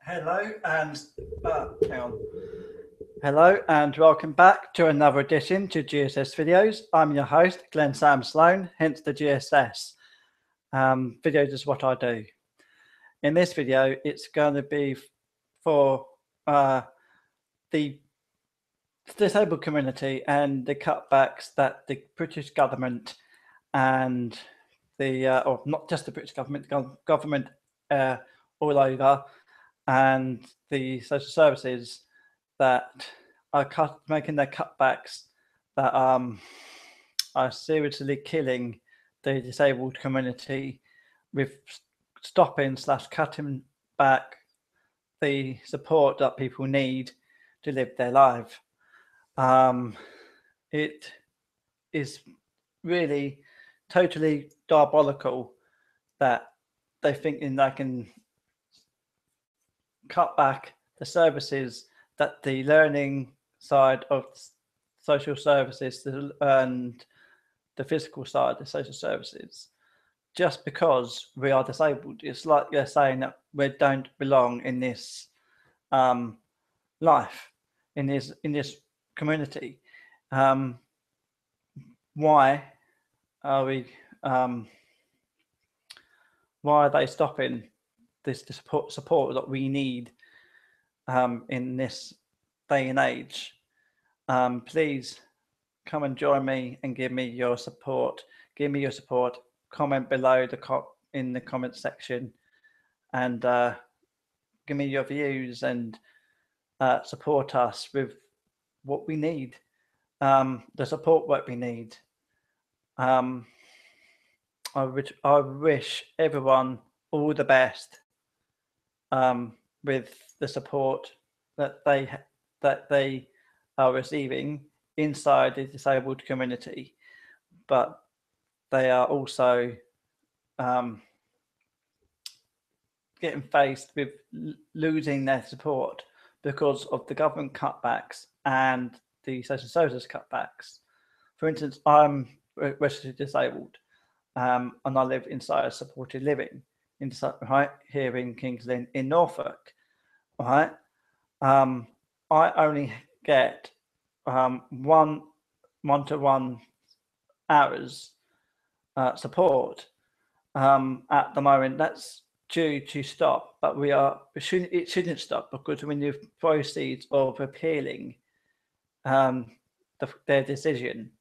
Hello and hang on. Hello and welcome back to another edition to GSS Videos. I'm your host, Glenn Sam Sloan, hence the GSS. Videos is what I do. In this video, it's going to be for the disabled community and the cutbacks that the British government and or not just the British government, government all over, and the social services that are making their cutbacks that are seriously killing the disabled community with stopping/cutting back the support that people need to live their life. It is really totally diabolical that they think they can cut back the services that the learning side of social services and the physical side of social services just because we are disabled. It's like they're saying that we don't belong in this life, in this community. Why are we? Why are they stopping this support that we need in this day and age? Please come and join me and give me your support. Give me your support. Comment below in the comment section, and give me your views and support us with what we need, the support what we need. I wish everyone all the best with the support that they are receiving inside the disabled community, but they are also getting faced with losing their support because of the government cutbacks and the social services cutbacks. For instance, I'm registered disabled, and I live inside a supported living, right here in Kings Lynn in Norfolk. Right, I only get one-to-one hours support at the moment. That's due to stop, but it shouldn't stop because we're in the proceeds of appealing their decision.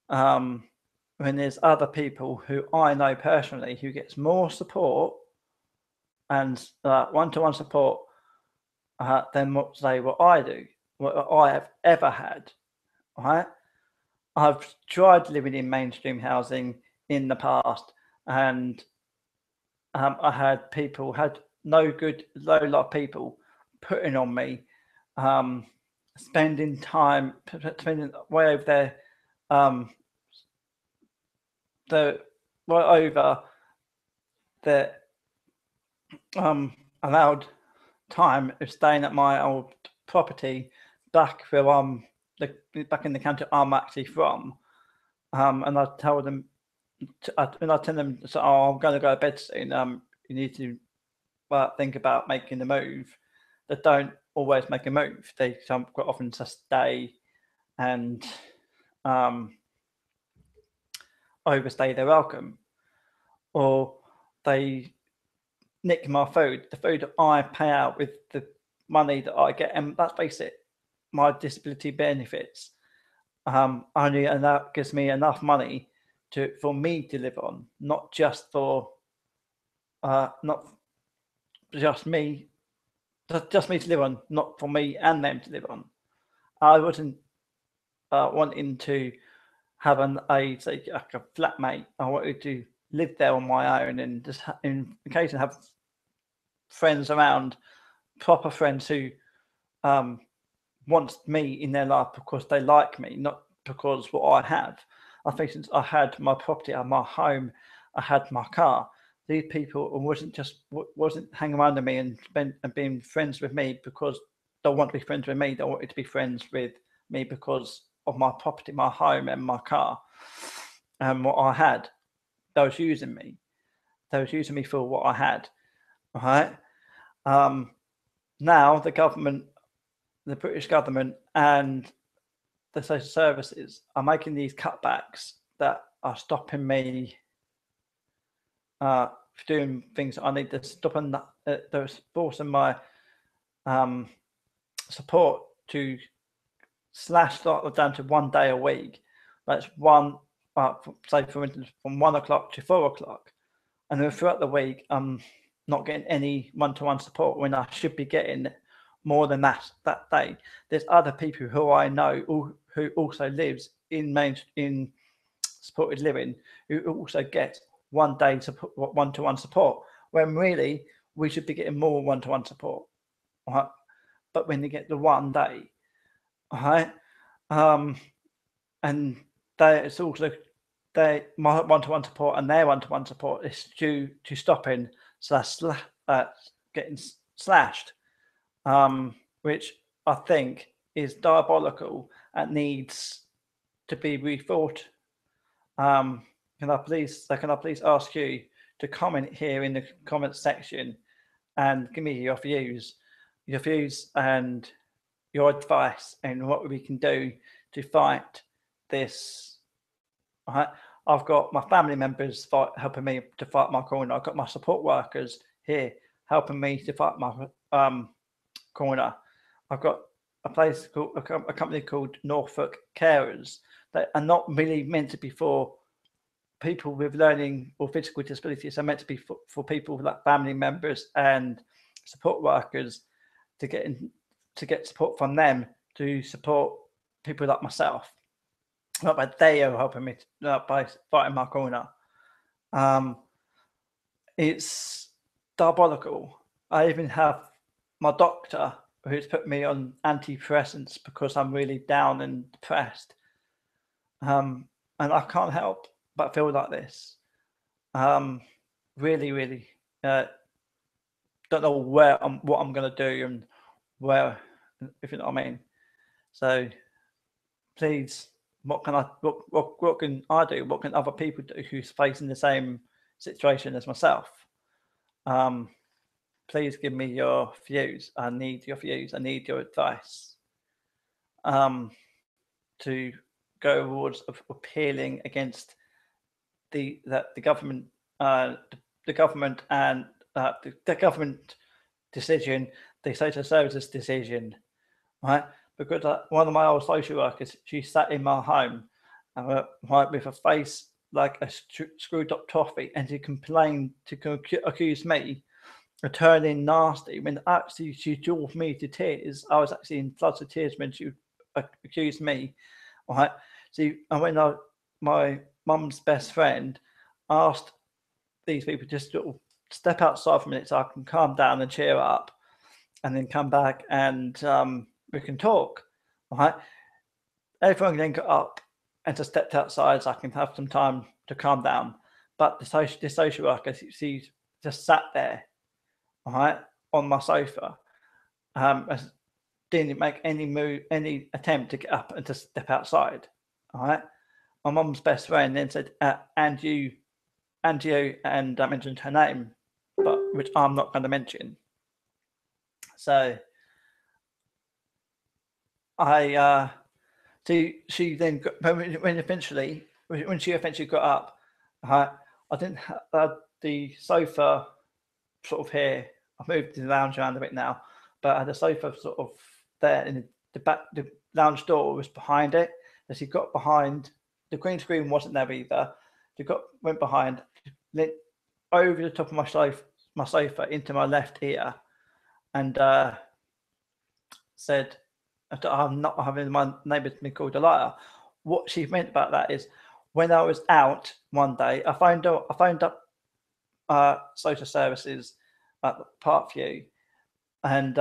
When there's other people who I know personally who gets more support and one-to-one support than what I do, what I have ever had. Right, I've tried living in mainstream housing in the past, and I had a lot of people putting on me, spending way over there, way over the allowed time of staying at my old property back where back in the county I'm actually from, and I tell them, so, oh, I'm going to go to bed soon. You need to think about making a move. They don't always make a move. They quite often just stay and overstay their welcome, or they nick my food, the food that I pay out with the money that I get, and that's basic. My disability benefits only, and that gives me enough money for me to live on, not just for not just me to live on, not for me and them to live on. I wasn't wanting to have a flatmate. I wanted to live there on my own and just in occasion have friends around, proper friends who want me in their life because they like me, not because what I have. I think since I had my property, I had my home, I had my car, these people wasn't hanging around me and being friends with me because they want to be friends with me. They wanted to be friends with me because of my property, my home, and my car, and what I had. They was using me. They was using me for what I had. Right. now the government, the British government and the social services are making these cutbacks that are stopping me doing things I need to stop, and they're forcing my support to slash down to 1 day a week. That's one, say for instance, from 1 o'clock to 4 o'clock, and then throughout the week, I'm not getting any one-to-one support when I should be getting more than that day. There's other people who I know who also lives in supported living who also get 1 day support, one-to-one support, when really we should be getting more one-to-one support. Right? But when they get the 1 day, right, and it's also my one-to-one support and their one-to-one support is due to stopping getting slashed, which I think is diabolical and needs to be rethought. Can I please ask you to comment here in the comments section and give me your views and your advice and what we can do to fight this. I've got my family members helping me to fight my corner. I've got my support workers here helping me to fight my corner. I've got a company called Norfolk Carers that are not really meant to be for people with learning or physical disabilities. They're meant to be for people like family members and support workers to get support from them to support people like myself. Not by they are helping me by fighting my corner. It's diabolical. I even have my doctor who's put me on antidepressants because I'm really down and depressed. And I can't help but feel like this. Really, don't know what I'm going to do and where, if you know what I mean. So please, what can I do? What can other people do who's facing the same situation as myself? Please give me your views. I need your views. I need your advice. To go towards appealing against the government, the government and the government decision, the social services decision, right? Because one of my old social workers, she sat in my home, right, with a face like a screwed up toffee, and she complained to accuse me of turning nasty when actually she drove me to tears. I was actually in floods of tears when she accused me, right? See, and when my mum's best friend asked these people just to step outside for a minute so I can calm down and cheer up, and then come back and we can talk, right? Everyone then got up and just stepped outside so I can have some time to calm down. But the social worker, she just sat there, right, on my sofa, didn't make any attempt to get up and to step outside. All right. My mum's best friend then said, and you, and I mentioned her name, but which I'm not going to mention. So she then got, when she eventually got up, I didn't have the sofa sort of here. I've moved the lounge around a bit now, but I had a sofa sort of there, and the lounge door was behind it. As she got behind, the green screen wasn't there either. She went behind, leant over the top of my sofa into my left ear, and said, "I'm not having my neighbours be called a liar." What she meant about that is, when I was out one day, I phoned up social services at Parkview, and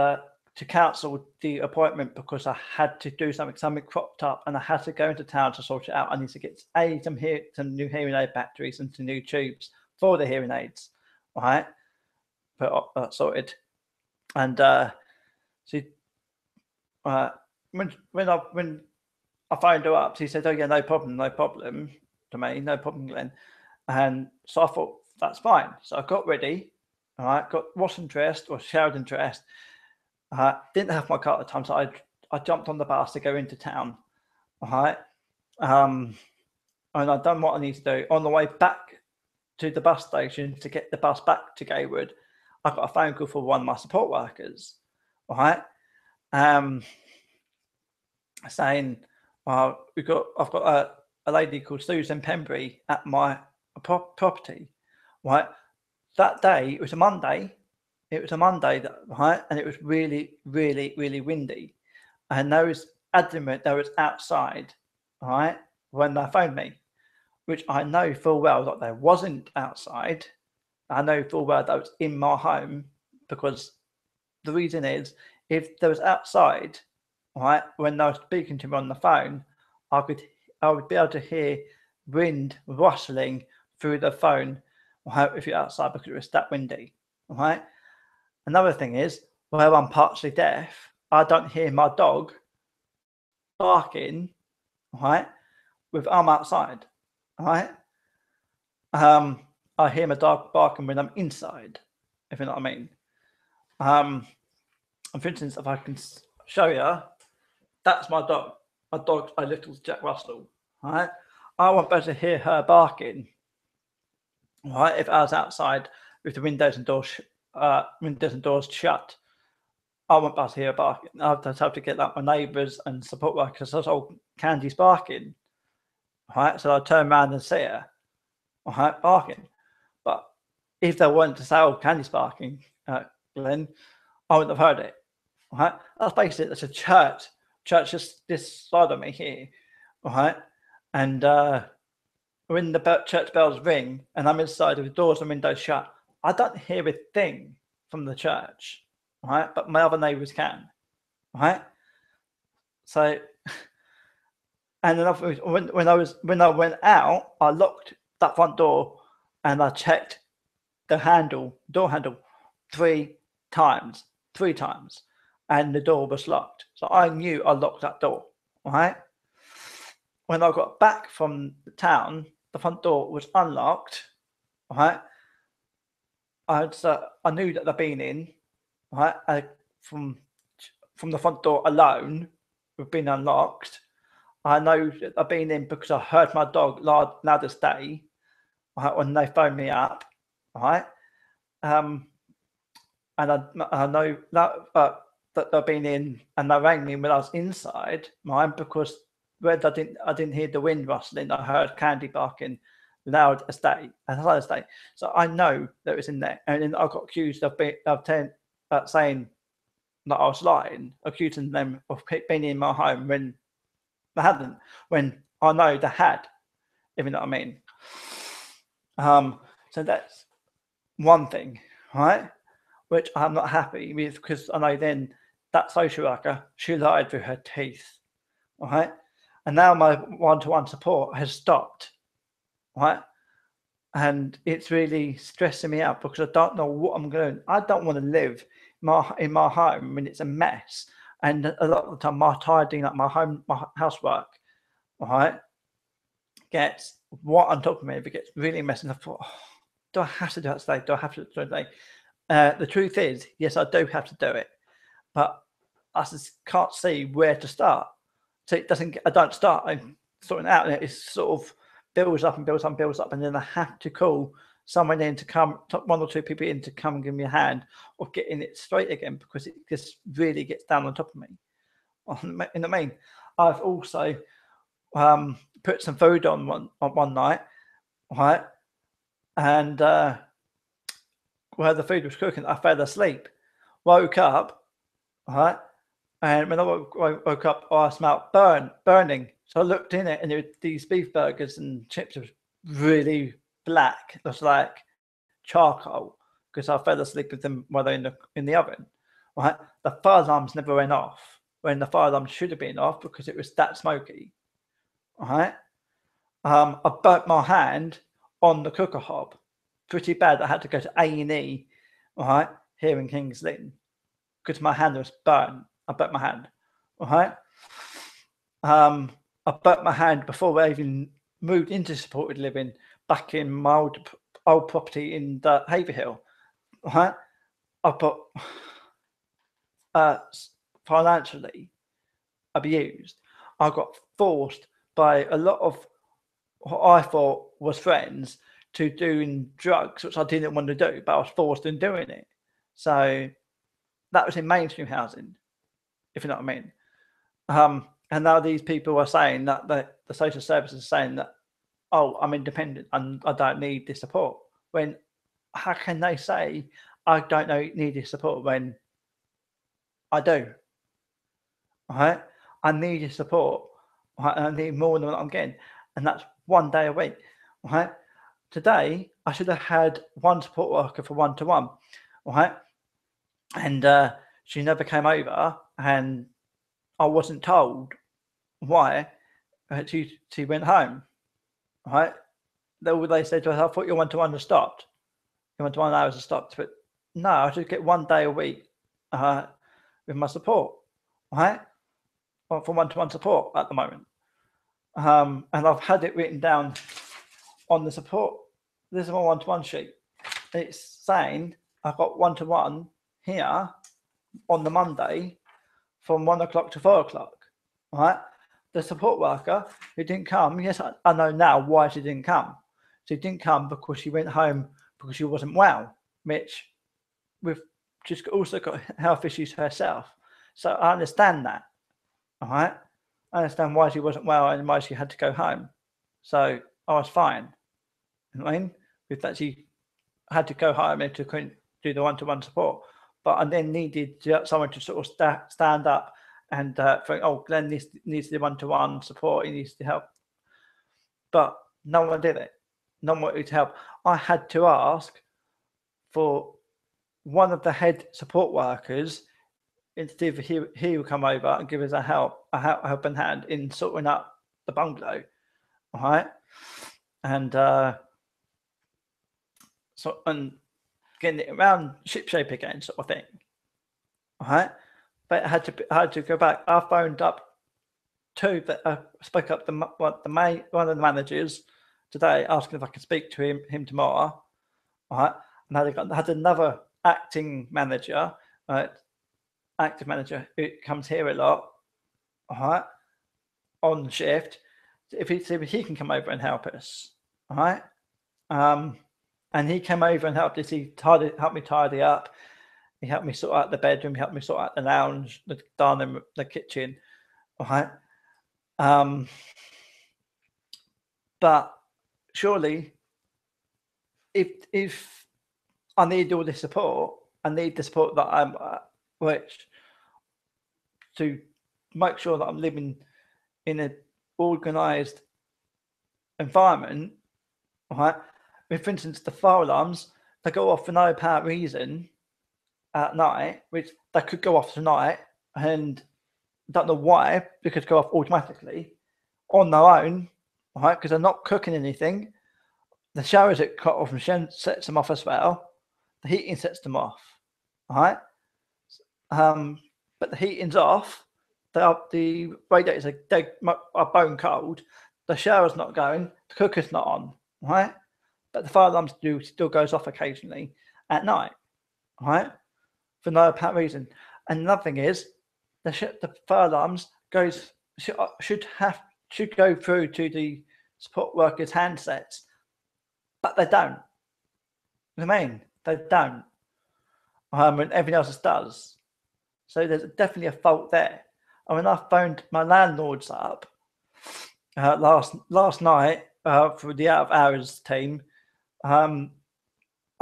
to cancel the appointment because I had to do something cropped up, and I had to go into town to sort it out. I need to get some new hearing aid batteries and some new tubes for the hearing aids, right? But sorted. And she, when I phoned her up, she said, "Oh yeah, no problem to me, no problem, Glenn." And so I thought, that's fine. So I got ready, all right, washed and dressed, or showered and dressed, Didn't have my car at the time, so I jumped on the bus to go into town. Right. And I'd done what I need to do. On the way back to the bus station to get the bus back to Gaywood, I got a phone call from one of my support workers. Right. Saying, I've got a lady called Susan Pembury at my property. Right. That day, it was a Monday. Right, and it was really, really, really windy. And they was adamant they was outside, right, when they phoned me, which I know full well that they wasn't outside. I know full well that was in my home, because the reason is, if they was outside, right, when they were speaking to me on the phone, I would be able to hear wind rustling through the phone, right, if you're outside, because it was that windy, right. Another thing is, where I'm partially deaf, I don't hear my dog barking, right, with I'm outside, right? I hear my dog barking when I'm inside, if you know what I mean. And for instance, if I can show you, that's my dog. My dog's a little Jack Russell, right? I won't be able to hear her barking, right, if I was outside with the windows and doors shut. I won't be able to hear her barking. I'd have to get like my neighbours and support workers. So old Candy's barking, right? So I turn around and see her, right, barking. But if they wanted to say, "Oh, Candy's barking," Glenn, I wouldn't have heard it, right? That's basically, that's a church just this side of me here, right? And when the church bells ring and I'm inside with the doors and windows shut, I don't hear a thing from the church, right? But my other neighbours can, right? So, and then when I went out, I locked that front door and I checked the door handle 3 times, and the door was locked. So I knew I locked that door, right? When I got back from the town, the front door was unlocked, right? I knew that they'd been in, right? From the front door alone, we've been unlocked. I know that I've been in because I heard my dog loud as day, right, when they phoned me up, right? And I know that they've been in, and they rang me when I was inside, right? Because I didn't hear the wind rustling. I heard Candy barking loud as day. So I know that it was in there. And then I got accused of saying that I was lying, accusing them of being in my home when they hadn't, when I know they had, if you know what I mean. So that's one thing, right, which I'm not happy with, because I know then that social worker, she lied through her teeth, right? And now my one-to-one support has stopped, right? And it's really stressing me out, because I don't know what I'm going to. I don't want to live in my home when it's a mess. And a lot of the time, my tidying up my housework, right, gets what on top of me. If it gets really messy, I thought, oh, do I have to do that today? Do I have to do it today? The truth is, yes, I do have to do it, but I just can't see where to start. So I don't start. I'm sorting out, and it sort of builds up, and then I have to call someone in to come, one or two people in to come and give me a hand, or getting it straight again, because it just really gets down on top of me. In the main, I've also put some food on one night, right, and where the food was cooking, I fell asleep, woke up, right, and when I woke up, I smelled burning. So I looked in it, and these beef burgers and chips were really black. It was like charcoal, because I fell asleep with them while they're in the oven. Right, the fire alarms never went off when the fire alarm should have been off, because it was that smoky. Right, I burnt my hand on the cooker hob pretty bad. I had to go to A&E, right, here in Kings Lynn, because my hand was burnt. I burnt my hand, right? I burnt my hand before I even moved into supported living back in my old property in Haverhill, right? financially abused. I got forced by a lot of what I thought was friends to doing drugs, which I didn't want to do, but I was forced in doing it. So that was in mainstream housing, if you know what I mean. And now these people are saying that the social services are saying that, oh, I'm independent and I don't need this support. When how can they say I don't need this support when I do? Right? I need your support. Right? And I need more than what I'm getting, and that's 1 day a week. Right? Today I should have had one support worker for 1-to-1. Right? And she never came over, and I wasn't told why. She went home. Right? They said to us, I thought your 1-to-1 was stopped. Your 1-to-1 hours are stopped. But no, I should get 1 day a week with my support. Right? For 1-to-1 support at the moment. And I've had it written down on the support. This is my 1-to-1 sheet. It's saying I've got 1-to-1 here on the Monday from 1 o'clock to 4 o'clock. Right? The support worker who didn't come, yes, I know now why she didn't come. She didn't come because she went home because she wasn't well, which she's also got health issues herself. So I understand that. All right. I understand why she wasn't well and why she had to go home. So I was fine. You know what I mean? With that, she had to go home and couldn't do the 1-to-1 support. But I then needed someone to sort of stand up and think, oh, Glenn needs the 1-to-1 support. He needs to help. But no one did it. No one wanted to help. I had to ask for one of the head support workers, instead of he will come over and give us a helping hand in sorting up the bungalow, all right, and and getting it around shipshape again, sort of thing, all right. But I had to go back. I phoned up spoke up one of the managers today, asking if I could speak to him tomorrow, all right. And I had another acting manager, active manager who comes here a lot, all right, on shift. If he can come over and help us, all right. And he came over and helped us. He helped me tidy up. He helped me sort out the bedroom. He helped me sort out the lounge, the dining room, the kitchen, all right. But surely, if I need all this support, I need the support that I'm which to make sure that I'm living in an organised environment, right? For instance, the fire alarms, they go off for no apparent reason at night, which they could go off tonight, and don't know why, they could go off automatically on their own, right? Because they're not cooking anything. The showers that cut off and sets them off as well. The heating sets them off, right? But the heating's off. The radiators are bone cold. The shower's not going. The cooker's not on, right? But the fire alarm still goes off occasionally at night, right? For no apparent reason. And another thing is, the fire alarms should go through to the support workers' handsets, but they don't. You know what I mean? They don't. And everything else does. So there's definitely a fault there. I mean, I phoned my landlords up last night for the out of hours team. I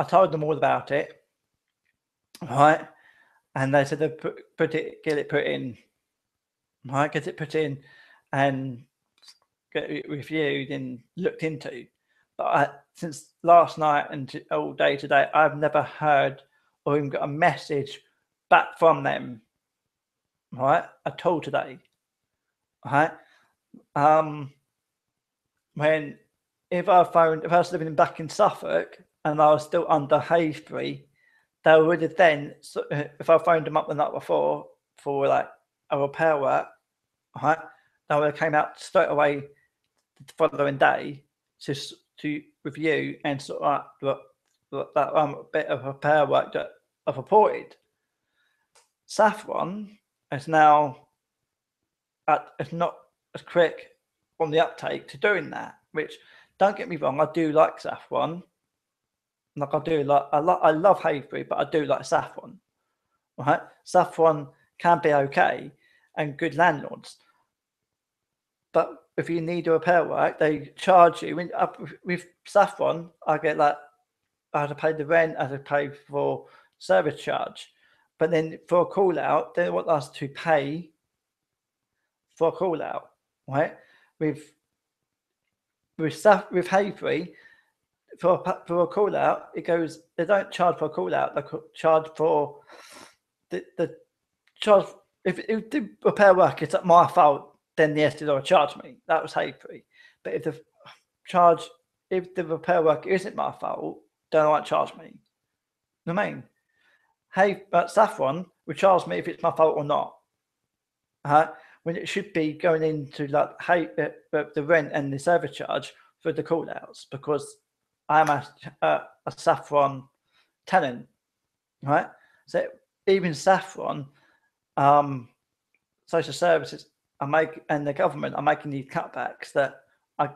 told them all about it, right? And they said they'd get it put in, right? Get it put in and get it reviewed and looked into. But since last night and all day today, I've never heard or even got a message back from them, right? At all today, right? When if I was living back in Suffolk and I was still under Haysbury, they would have then, if I phoned them up the night before for like a repair work, right? They would have came out straight away the following day to review and sort of that bit of repair work that I've reported. Saffron is now it's not as quick on the uptake to doing that. Which, don't get me wrong, I do like saffron. Like I love haveberry, but I do like saffron. Right, saffron can be okay and good landlords. But if you need a repair work, they charge you. With saffron, I get like I have to pay the rent, I have to pay for service charge. But then for a call out, they want us to pay for a call out, right? With haveberry, for a call out, it goes. They don't charge for a call out. They charge for the charge. If the repair work is at my fault, then yes, they don't charge me. That was haveberry. But if the repair work isn't my fault, then they won't charge me. You know what I mean? But saffron will charge me if it's my fault or not. When it should be going into like the rent and the service charge for the call outs, because I'm a saffron tenant, right? So even saffron, social services and the government are making these cutbacks that are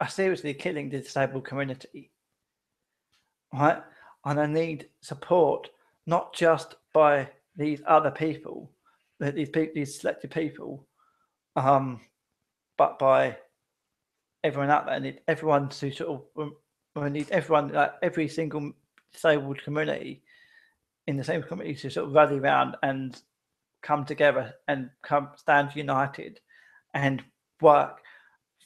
seriously killing the disabled community, right? And I need support, not just by these other people, these selected people, but by everyone out there. I need everyone to sort of, I need everyone, like every single disabled community in the same community to sort of rally around and come together and stand united and work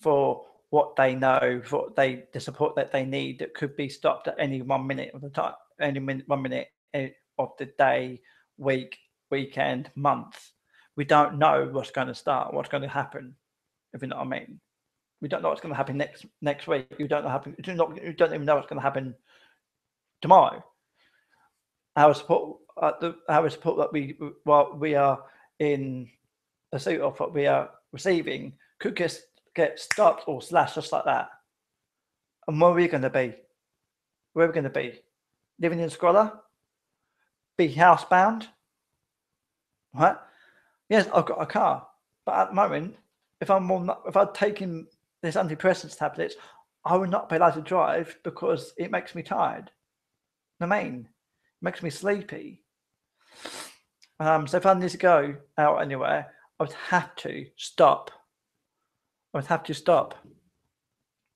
for what they know, for the support that they need that could be stopped at any 1 minute of the time, 1 minute of the day, week, weekend, month. We don't know what's going to start, what's going to happen, if you know what I mean. We don't know what's going to happen next week. You don't even know what's going to happen tomorrow. Our support that we are in pursuit of, what we are receiving, could get stopped or slashed just like that. And where are we going to be? Where are we going to be? Living in squalor? Be housebound? Right? Yes, I've got a car, but at the moment, if I'd taken this antidepressants tablets, I would not be allowed to drive because it makes me tired. I mean, it makes me sleepy. So if I need to go out anywhere, I would have to stop. I would have to stop.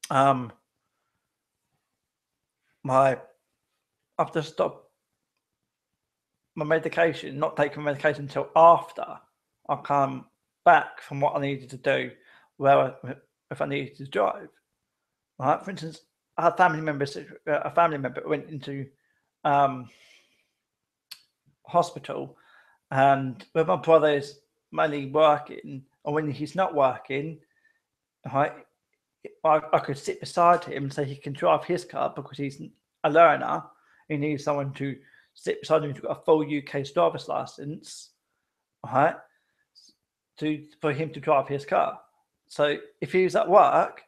I have to stop my medication, not taking medication until after I come back from what I needed to do, if I needed to drive. Right? For instance, I had a family member went into hospital, and when my brother is mainly working, or when he's not working, right, I could sit beside him so he can drive his car because he's a learner. He needs someone to sit beside him who's got a full UK driver's license, right, for him to drive his car. So if he's at work,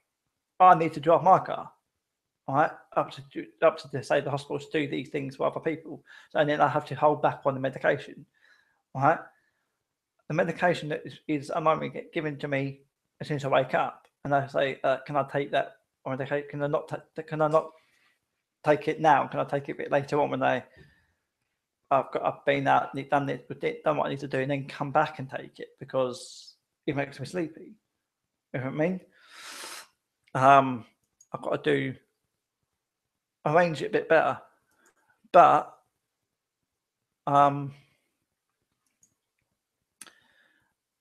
I need to drive my car, right, up to say the hospital to do these things for other people. So, and then I have to hold back on the medication, right? The medication that is at the moment given to me as soon as I wake up, and I say, "Can I take that?" Or can I not take it now? Can I take it a bit later on when I've been out, done what I need to do, and then come back and take it because it makes me sleepy. You know what I mean? I've got to arrange it a bit better, but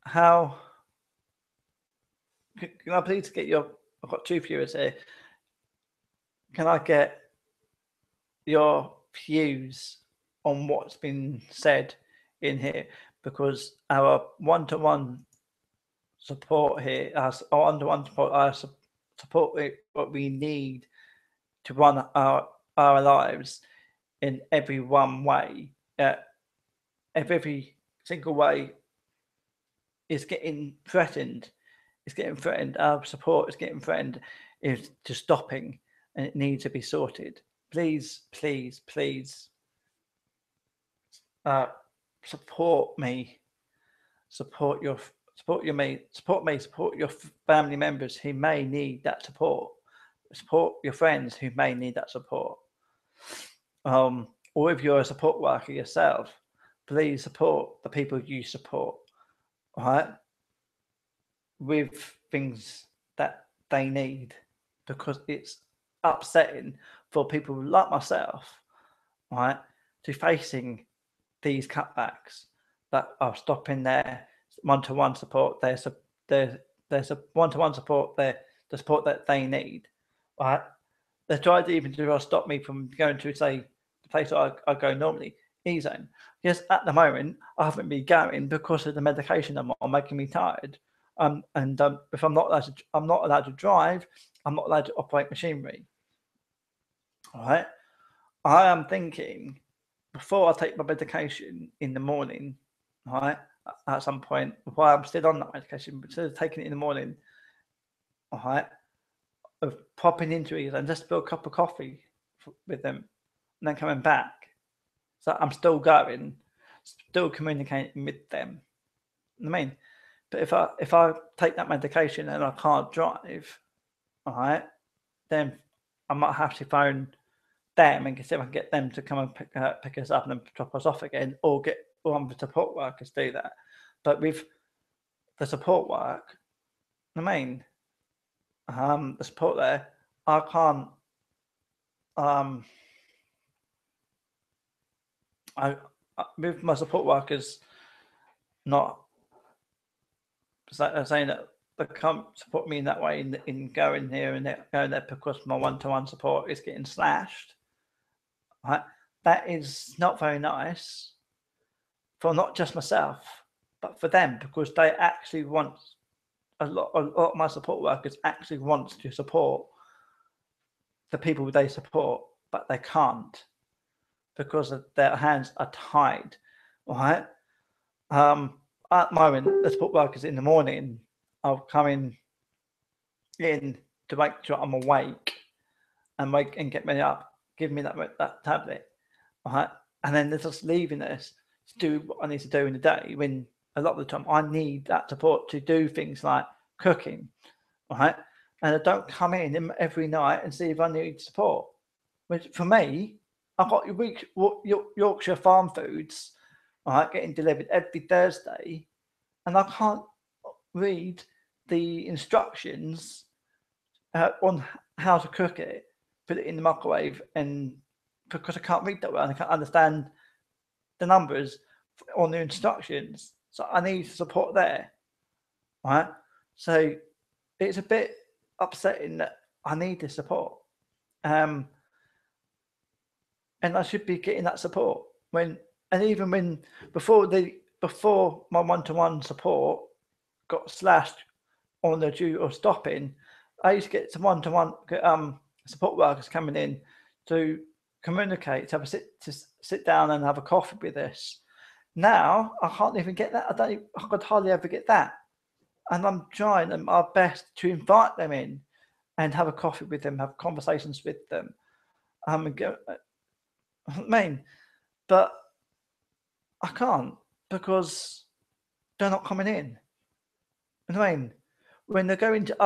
how can I please get your? I've got 2 viewers here. Can I get your views on what's been said in here? Because our one-to-one support here, our one-to-one support, our support what we need to run our lives in every one way, every single way is getting threatened. It's getting threatened. Our support is getting threatened. Is to stopping, and it needs to be sorted. Please, please, please support me, support your family members who may need that support, support your friends who may need that support. Or if you're a support worker yourself, please support the people you support, right, with things that they need, because it's upsetting for people like myself, right, to facing these cutbacks that are stopping their one-to-one support, their one-to-one support, the support that they need, right? They tried even to stop me from going to, say, the place I go normally, E-Zone. Yes, at the moment, I haven't been going because of the medication I'm on, making me tired. If I'm not allowed to drive, I'm not allowed to operate machinery. All right. I am thinking, before I take my medication in the morning, right, at some point, while I'm still on that medication, instead of taking it in the morning, all right, of popping into it and just spill a cup of coffee with them and then coming back. So I'm still going, still communicating with them. I mean, but if I take that medication and I can't drive, all right, then I might have to phone them and see if I can get them to come and pick us up and then drop us off again, or get one of the support workers do that. But with the support work, I mean, the support there, I can't. With my support workers not saying that they can't support me in that way in going here and going there because my one-to-one support is getting slashed. Right? That is not very nice for not just myself, but for them, because they actually want a lot of my support workers actually wants to support the people they support, but they can't because their hands are tied. Right? At the moment, the support workers in the morning are coming in to make sure I'm awake and get me up, give me that tablet, right? And then they're just leaving us to do what I need to do in the day, when a lot of the time I need that support to do things like cooking, right? And I don't come in every night and see if I need support. Which for me, I've got Yorkshire farm foods, right, getting delivered every Thursday, and I can't read the instructions on how to cook it, put it in the microwave, and because I can't read that well and I can't understand the numbers on the instructions, so I need support there, right? So it's a bit upsetting that I need this support, and I should be getting that support even when before my one-to-one support got slashed on the due of stopping, I used to get some one-to-one support workers coming in to communicate, to sit down and have a coffee with us. Now I can't even get that. I could hardly ever get that, and I'm trying my best to invite them in and have a coffee with them, have conversations with them. But I can't because they're not coming in. When they go into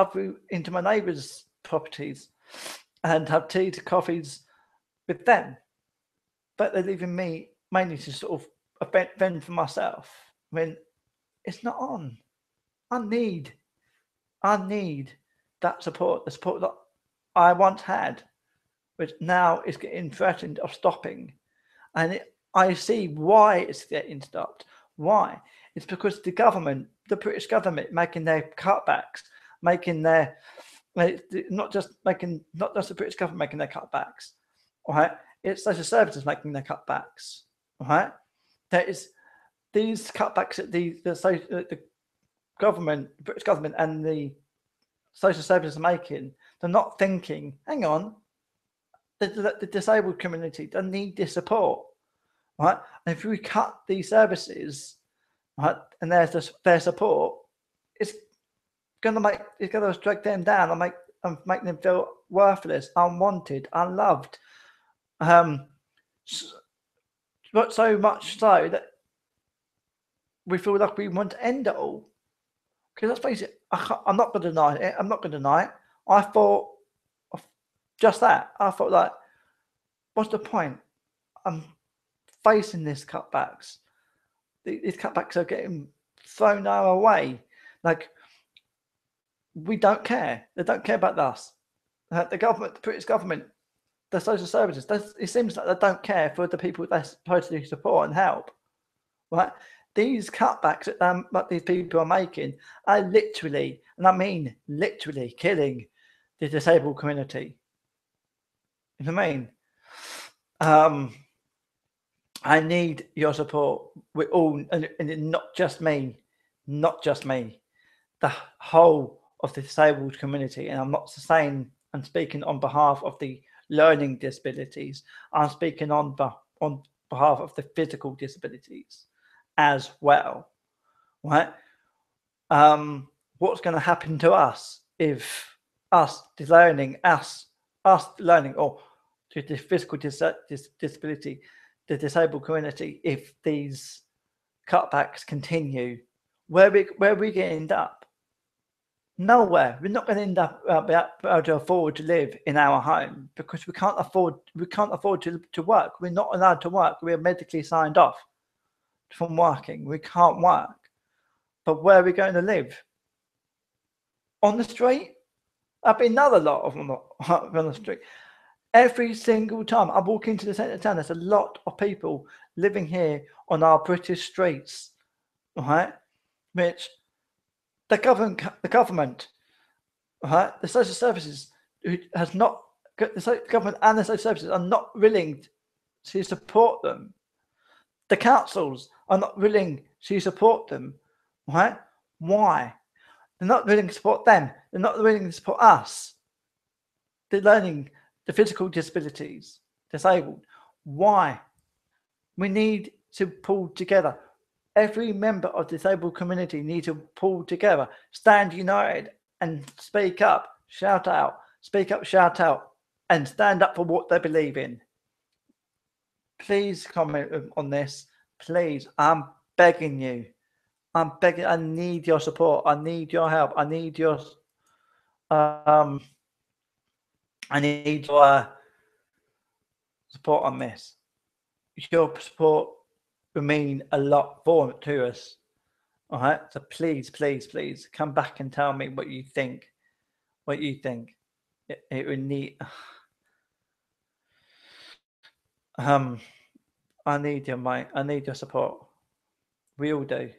my neighbours' properties and have teas and coffees with them, but they're leaving me mainly to sort of fend for myself. When it's not on. I need that support, the support that I once had, which now is getting threatened of stopping. And I see why it's getting stopped. Why? It's because the British government, making their cutbacks, not just the British government making their cutbacks, all right? It's social services making their cutbacks, all right? There is these cutbacks that the government, the British government, and the social services are making. They're not thinking, hang on, the disabled community, they need this support, right? And if we cut these services, right, and their support, it's going to drag them down and make them feel worthless, unwanted, unloved. But so much so that we feel like we want to end it all. Because let's face it, I'm not going to deny it. I'm not going to deny it. I thought just that. I thought, like, what's the point? I'm facing these cutbacks. These cutbacks are getting thrown our way. Like, we don't care. They don't care about us. The government, the British government, the social services, it seems like they don't care for the people they're supposed to support and help. Right? These cutbacks that these people are making are literally, and I mean literally, killing the disabled community. You know what I mean? I need your support. We all, and not just me, the whole of the disabled community. And I'm not saying I'm speaking on behalf of the learning disabilities. I'm speaking on behalf of the physical disabilities as well, right? What's going to happen to us if us learning, or to the physical disability, the disabled community, if these cutbacks continue, where are we going to end up? Nowhere. We're not going to end up able to afford to live in our home because we can't afford to work. We're not allowed to work. We're medically signed off from working. We can't work. But where are we going to live? On the street? I've been another lot of them on the street. Every single time I walk into the centre of town, there's a lot of people living here on our British streets, right? Which the government, right? The social services the government and the social services are not willing to support them. The councils are not willing to support them, right? Why? They're not willing to support them. They're not willing to support us. They're learning the physical disabilities, disabled. Why? We need to pull together. Every member of the disabled community needs to pull together, stand united and speak up, shout out, and stand up for what they believe in. Please comment on this. Please, I'm begging you. I'm begging. I need your support. I need your help. I need your support on this. Your support will mean a lot to us. All right. So please come back and tell me what you think. It would need. I need your mate. I need your support. We all do.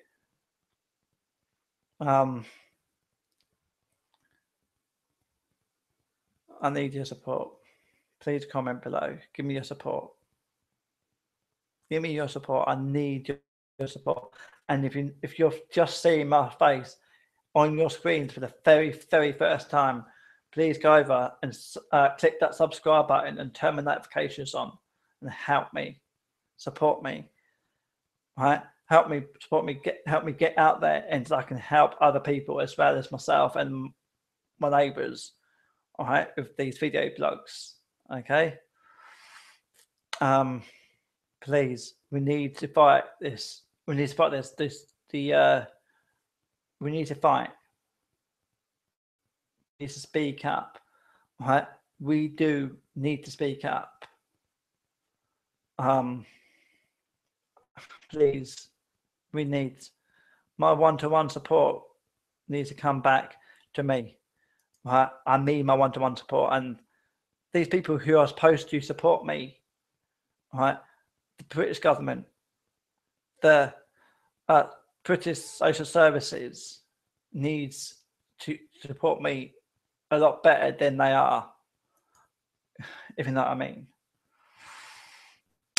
I need your support. Please comment below. Give me your support. Give me your support. I need your support. And if you're just seeing my face on your screen for the very first time, please go over and click that subscribe button and turn my notifications on and help me, support me. All right? Help me get out there, and so I can help other people as well as myself and my neighbours. All right, with these video blogs. Okay. Please, we need to fight this. We need to fight this. We need to fight. We need to speak up. All right. We do need to speak up. Please, we need my one-to-one support needs to come back to me. Right? I need my one-to-one support, and these people who are supposed to support me, right? The British government, the British social services needs to support me a lot better than they are, if you know what I mean.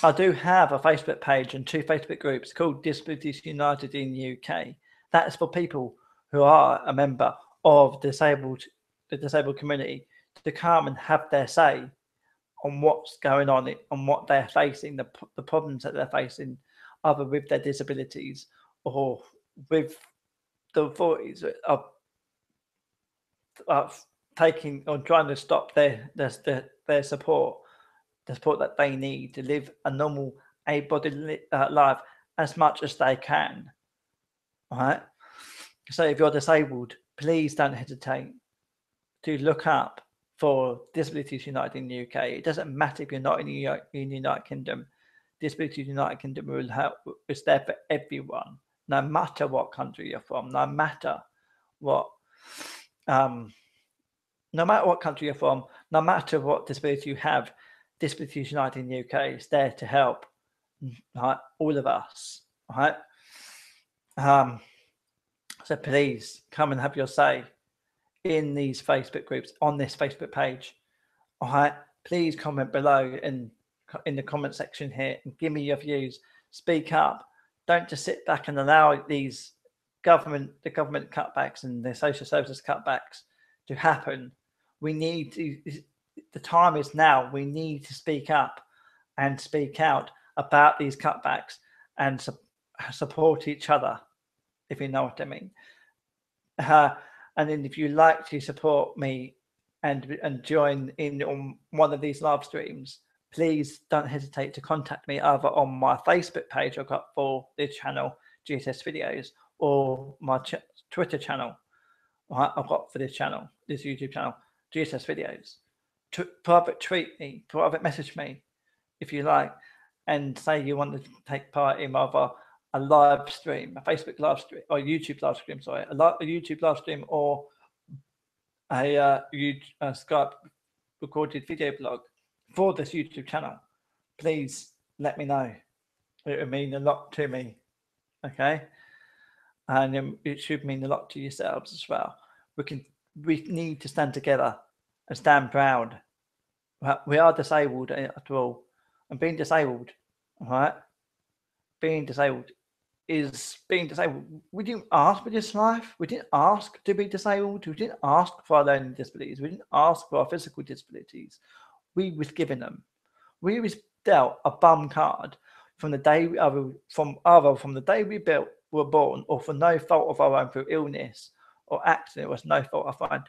I do have a Facebook page and 2 Facebook groups called Disabilities United in the UK. That is for people who are a member of the disabled community to come and have their say on what's going on and what they're facing, the problems that they're facing, either with their disabilities or with the authorities of taking or trying to stop their support, the support that they need to live a normal able-bodied life as much as they can. All right. So if you're disabled, please don't hesitate to look up for Disabilities United in the UK. It doesn't matter if you're not in the United Kingdom. Disabilities United Kingdom will help. It's there for everyone, no matter what country you're from, no matter what country you're from, no matter what disability you have. Disabilities United in the UK is there to help, right, all of us. Right. So please come and have your say in these Facebook groups, on this Facebook page. All right, please comment below in the comment section here and give me your views. Speak up. Don't just sit back and allow these government cutbacks and the social services cutbacks to happen. We need to. The time is now. We need to speak up and speak out about these cutbacks and support each other, if you know what I mean. And then if you'd like to support me and join in on one of these live streams, please don't hesitate to contact me either on my Facebook page I've got for this channel, GSS Videos, or my Twitter channel I've got for this channel, this YouTube channel, GSS Videos. Private tweet me, private message me if you like, and say you want to take part in either a live stream, a Facebook live stream, or YouTube live stream, sorry, a YouTube live stream, or a Skype recorded video blog for this YouTube channel. Please let me know. It would mean a lot to me, okay? And it should mean a lot to yourselves as well. We need to stand together and stand proud. We are disabled after all, and being disabled, all right? Being disabled is being disabled. We didn't ask for this life. We didn't ask to be disabled. We didn't ask for our learning disabilities. We didn't ask for our physical disabilities. We was given them. We was dealt a bum card from the day from the day we were born, or for no fault of our own, through illness or accident. It was no fault of our own.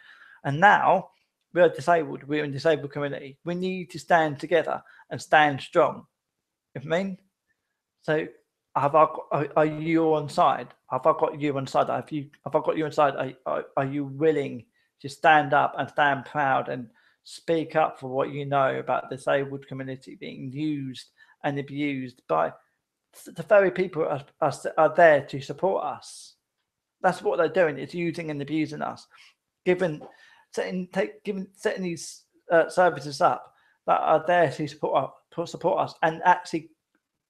And now we are disabled. We're in the disabled community. We need to stand together and stand strong. You know what I mean? So are you on side? Have I got you on side? Have I got you on side? Are you willing to stand up and stand proud and speak up for what you know about the disabled community being used and abused by the very people are there to support us? That's what they're doing. It's using and abusing us, setting these services up that are there to support us, and actually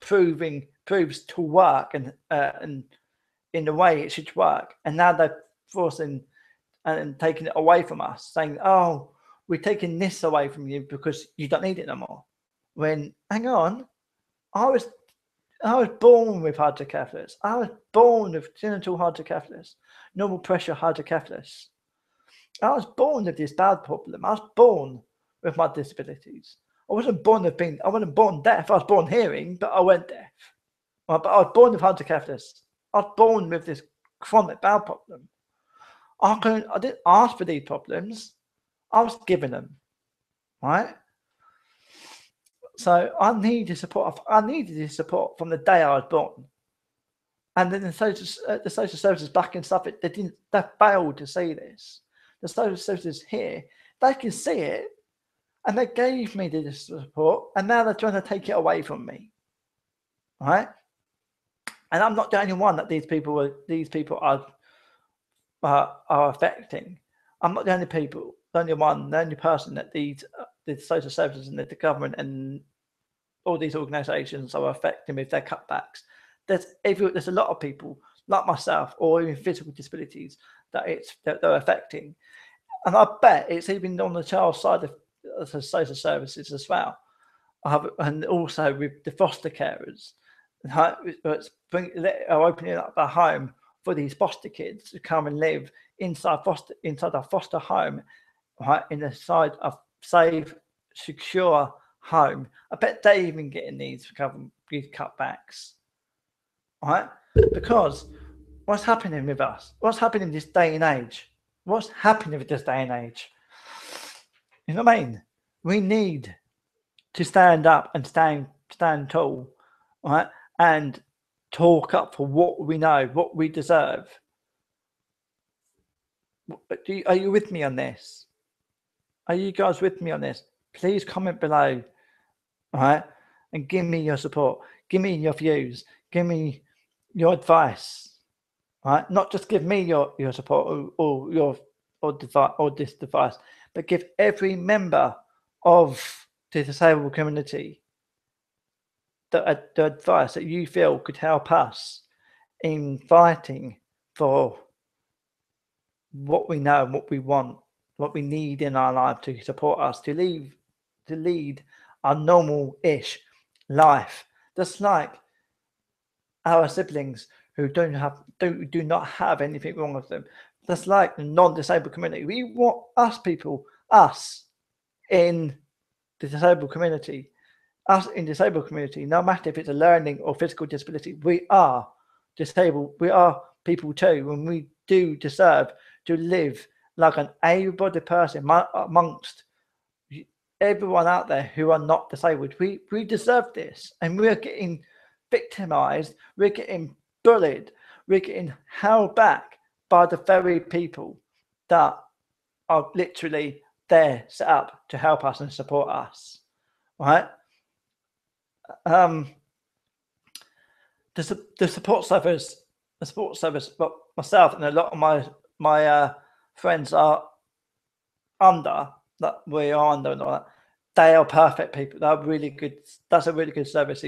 proves to work and in the way it should work. And now they're forcing and taking it away from us, saying, "Oh, we're taking this away from you because you don't need it no more." When, hang on, I was born with hydrocephalus. I was born with genital hydrocephalus, normal pressure hydrocephalus. I was born with this bad problem. I was born with my disabilities. I wasn't born deaf. I was born hearing, but I went deaf. But I was born with hydrocephalus. I was born with this chronic bowel problem. I didn't ask for these problems. I was given them, right? So I needed support. I needed this support from the day I was born. And then the social services back in Suffolk, they failed to see this. The social services here, they can see it, and they gave me this support, and now they're trying to take it away from me, right? And I'm not the only one that these people are affecting. I'm not the only person that the social services and the government and all these organisations are affecting with their cutbacks. There's a lot of people like myself, or even physical disabilities, that they're affecting, and I bet it's even on the child side of the social services as well, and also with the foster carers. Are opening up a home for these foster kids to come and live inside a foster home, right, inside a safe, secure home. I bet they even getting these cutbacks, right? Because what's happening with us? What's happening this day and age? What's happening with this day and age? You know what I mean? We need to stand up and stand tall, right? And talk up for what we know, what we deserve. Are you with me on this? Are you guys with me on this? Please comment below, right? And give me your support. Give me your views. Give me your advice, right? Not just give me your support or this advice, but give every member of the disabled community the advice that you feel could help us in fighting for what we know and what we want, what we need in our life to support us to lead a normal-ish life, just like our siblings who do not have anything wrong with them, just like the non-disabled community. We want us in the disabled community, no matter if it's a learning or physical disability, we are disabled. We are people too, and we do deserve to live like an able-bodied person amongst everyone out there who are not disabled. We deserve this, and we're getting victimized, we're getting bullied, we're getting held back by the very people that are literally there set up to help us and support us, right? The support service, but myself and a lot of my friends are under, that we are under and all that, they are perfect people. They're really good. That's a really good service,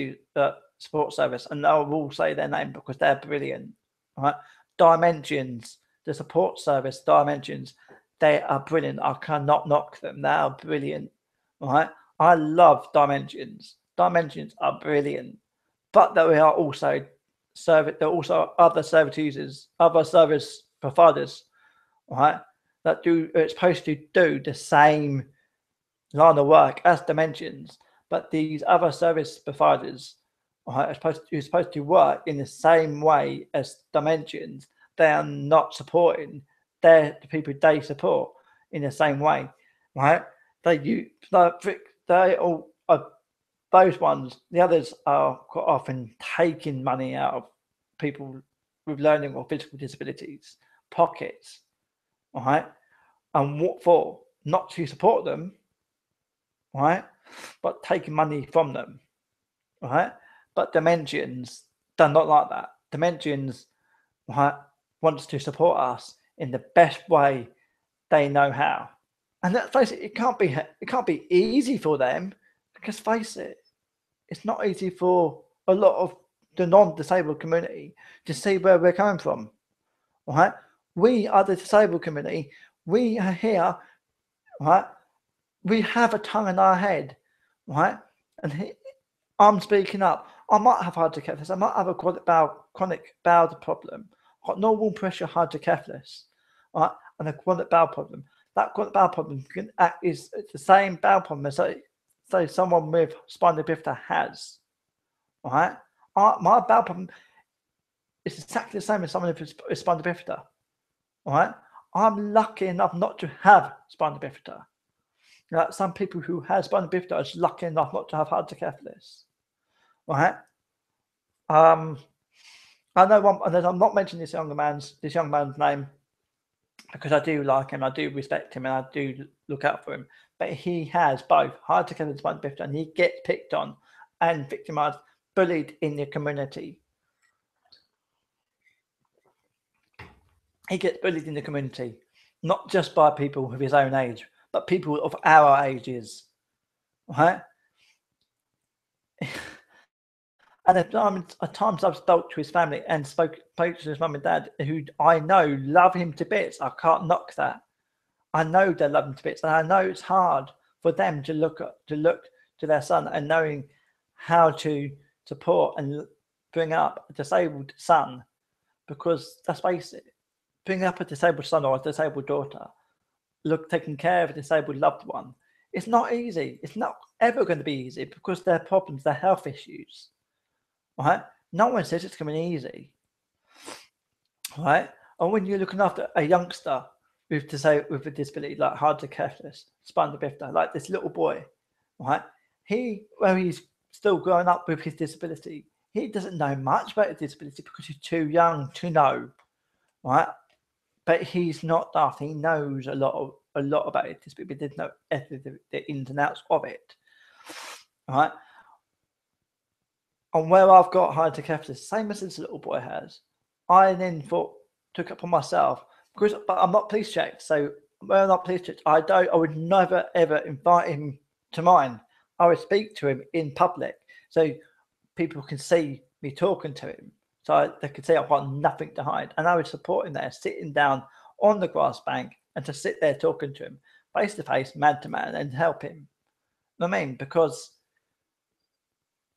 support service, and I will say their name because they're brilliant. Right? Dimensions, the support service, Dimensions, they are brilliant. I cannot knock them. They are brilliant. Right? I love Dimensions. Dimensions are brilliant, but there are also there are also other service users, other service providers, right? That it's supposed to do the same line of work as Dimensions, but these other service providers are supposed to work in the same way as Dimensions. They are not supporting the people they support in the same way, right? They all are those ones. The others are quite often taking money out of people with learning or physical disabilities pockets, right? And what for? Not to support them, right? But taking money from them, right? But Dimensions, they're not like that. Dimensions, right, wants to support us in the best way they know how. And let's face it, it can't be easy for them, because face it, it's not easy for a lot of the non-disabled community to see where we're coming from, right? We are the disabled community. We are here, right? We have a tongue in our head, right? And I'm speaking up. I might have hydrocephalus. I might have a chronic bowel problem. I've got normal pressure hydrocephalus, right? And a chronic bowel problem. That chronic bowel problem is the same bowel problem as say someone with spina bifida has, right? My bowel problem is exactly the same as someone with spina bifida, right? I'm lucky enough not to have spina bifida. Like some people who have spina bifida are lucky enough not to have hydrocephalus, right? I know I'm not mentioning this young man's name because I do like him, I do respect him, and I do look out for him. But he has both hydrocephalus and spina bifida, and he gets picked on and victimized, bullied in the community. He gets bullied in the community, not just by people of his own age, but people of our ages, right? And at times I've spoke to his family and spoke to his mum and dad, who I know love him to bits. I can't knock that. I know they love him to bits, and I know it's hard for them to look to their son and knowing how to support and bring up a disabled son, because let's face it, bringing up a disabled son or a disabled daughter, taking care of a disabled loved one, it's not easy. It's not ever going to be easy because their problems, their health issues, right? No one says it's going to be easy, right? And when you're looking after a youngster with a disability like hydrocephalus, spina bifida, like this little boy, right? He's still growing up with his disability, he doesn't know much about a disability because he's too young to know, right? But he's not daft. He knows a lot about it, but he didn't know the ins and outs of it, right? And where I've got hydrocephalus, same as this little boy has, I then took it upon myself but I'm not police checked. So when I'm not police checked, I would never ever invite him to mine. I would speak to him in public so people can see me talking to him, so they could see I've got nothing to hide. And I would support him there, sitting down on the grass bank and to sit there talking to him face to face, man to man, and help him. You know what I mean? Because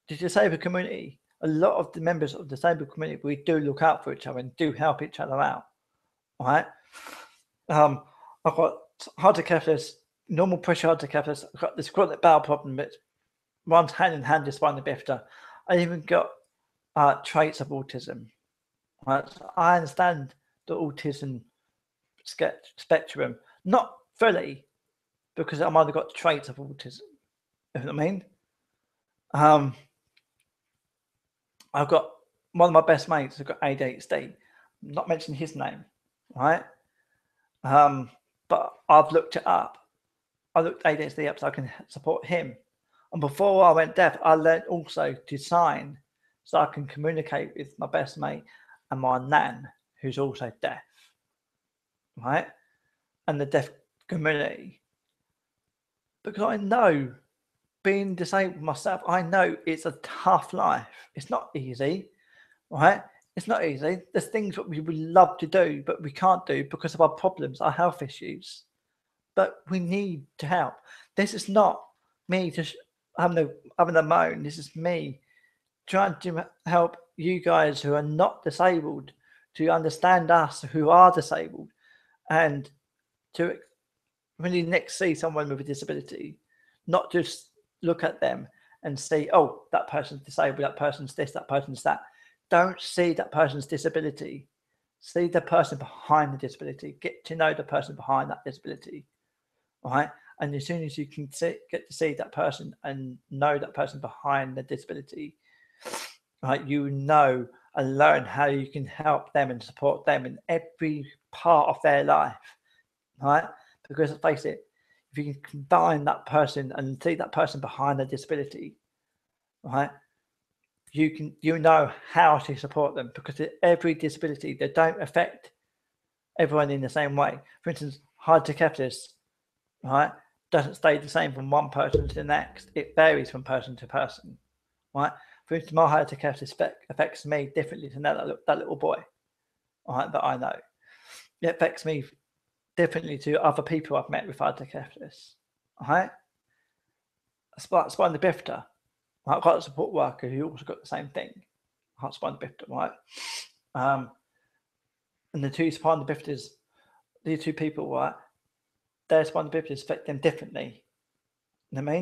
the disabled community, a lot of the members of the disabled community, we do look out for each other and do help each other out. Right? I've got hydrocephalus, normal pressure hydrocephalus. I've got this chronic bowel problem that runs hand in hand with spina bifida. I even got traits of autism. Right? So I understand the autism spectrum, not fully, because I've either got traits of autism. You know what I mean? I've got one of my best mates who's got ADHD. I'm not mentioning his name, right? But I've looked it up. I looked ADHD up so I can support him. And before I went deaf, I learned also to sign so I can communicate with my best mate and my nan, who's also deaf, right? And the deaf community. Because I know, being disabled myself, I know it's a tough life. It's not easy, right? It's not easy. There's things that we would love to do, but we can't do because of our problems, our health issues. But we need to help. This is not me just having a moan. This is me trying to help you guys who are not disabled to understand us who are disabled, and to really next see someone with a disability, not just look at them and see, oh, that person's disabled, that person's this, that person's that. Don't see that person's disability. See the person behind the disability. Get to know the person behind that disability, right? And as soon as you can get to see that person and know that person behind the disability, right, you know and learn how you can help them and support them in every part of their life, right? Because let's face it, if you can combine that person and see that person behind the disability, right, you know how to support them, because every disability, they don't affect everyone in the same way. For instance, hydrocephalus, right, doesn't stay the same from one person to the next. It varies from person to person, right? For instance, my hydrocephalus affects me differently than that little boy, right, that I know. It affects me differently to other people I've met with hydrocephalus, right? Spina bifida, right? I've got a support worker who also got the same thing, spina bifida, right? And the two spina bifidas, these two people, right, their spina bifidas affect them differently. You know what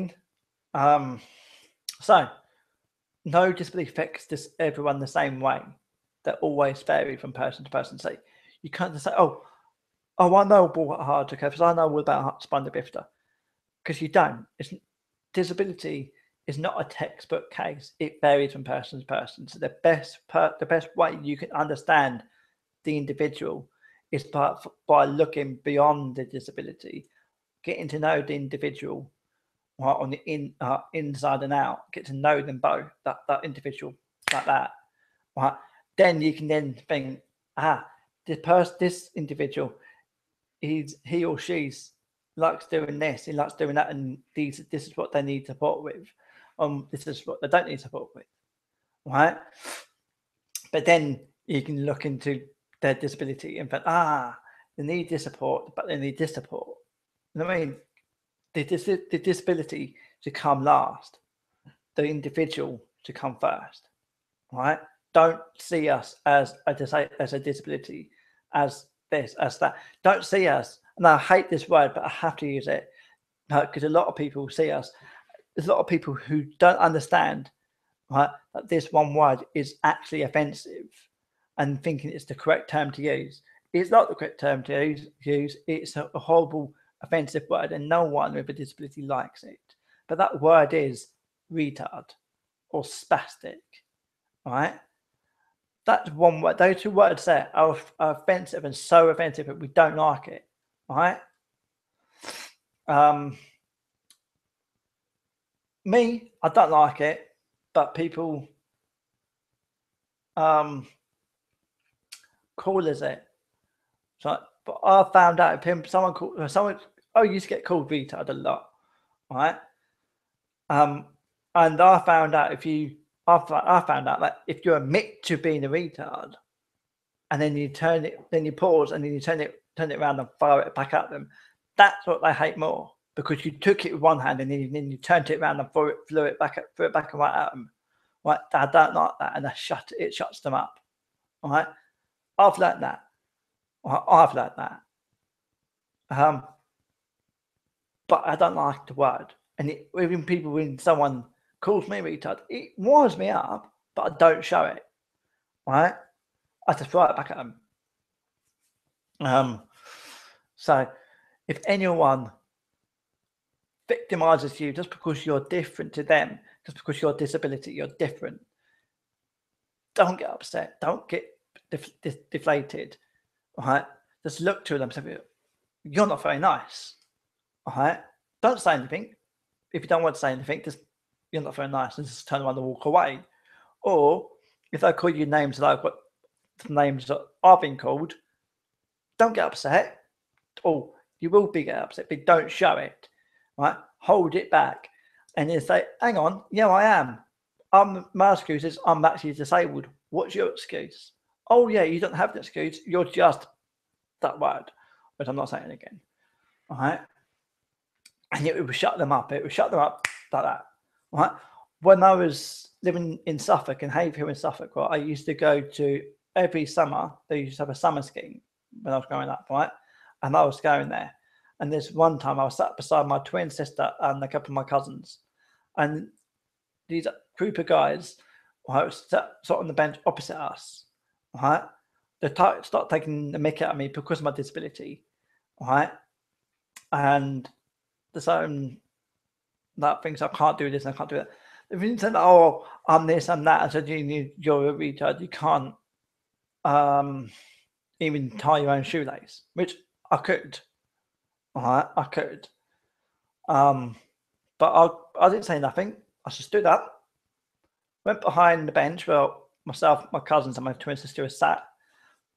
I mean? So no disability affects everyone the same way. They always vary from person to person. So you can't just say, oh, I know about hydrocephalus, I know all about spina bifida, because you don't. Disability is not a textbook case. It varies from person to person. So the best way you can understand the individual is by looking beyond the disability, getting to know the individual, right, on the inside and out. Get to know them both, that individual, like that, right? Then you can then think, this individual, he or she's likes doing this, he likes doing that, and this is what they need support with. This is what they don't need support with, right? But then you can look into their disability and think, they need this support, but they need this support. You know what I mean? The disability to come last, the individual to come first, right? Don't see us as a disability, as this, as that. Don't see us, and I hate this word, but I have to use it, because a lot of people see us. There's a lot of people who don't understand, right, that this one word is actually offensive, and thinking it's the correct term to use. It's not the correct term to use. It's a horrible, offensive word, and no one with a disability likes it. But that word is retard or spastic, right? That's one word. Those two words there are offensive and so offensive that we don't like it, right? Me, I don't like it, but people call us it. So, but I found out if someone I used to get called retard a lot, right? And I found out I found out that if you admit to being a retard, and then you pause, and then you turn it around and fire it back at them, that's what they hate more, because you took it with one hand and then you turned it around and threw it back and right at them. Right? I don't like that, and it shuts them up. All right? I've learned that. I've learned that. But I don't like the word. And even when someone calls me retard, it winds me up, but I don't show it. Right? I just throw it back at them. So if anyone victimizes you just because you're different to them, just because your disability, you're different, don't get upset. Don't get deflated. All right? Just look to them and say, you're not very nice. All right? Don't say anything. If you don't want to say anything, just you're not very nice, and just turn around and walk away. Or if they call you names that I've got names that I've been called, don't get upset. Or you will get upset, but don't show it. Right? Hold it back. And then say, hang on, yeah, I am. My excuse is I'm actually disabled. What's your excuse? Oh yeah, you don't have an excuse. You're just that word, but I'm not saying it again. All right. And it would shut them up. It would shut them up like that. All right. When I was living in Suffolk, in Haverhill in Suffolk, right, I used to go to every summer. They used to have a summer scheme when I was growing up, right? And I was going there. And this one time I was sat beside my twin sister and a couple of my cousins. And these group of guys, right, sat on the bench opposite us. Right? They start taking the mick out of me because of my disability. Right? And the certain that things I can't do this and I can't do that. If you said, oh, I'm this, I'm that, I said, you're a retard, you can't even tie your own shoelace, which I could. All right, I could. But I didn't say nothing. I just stood up, went behind the bench where myself, my cousins, and my twin sister were sat,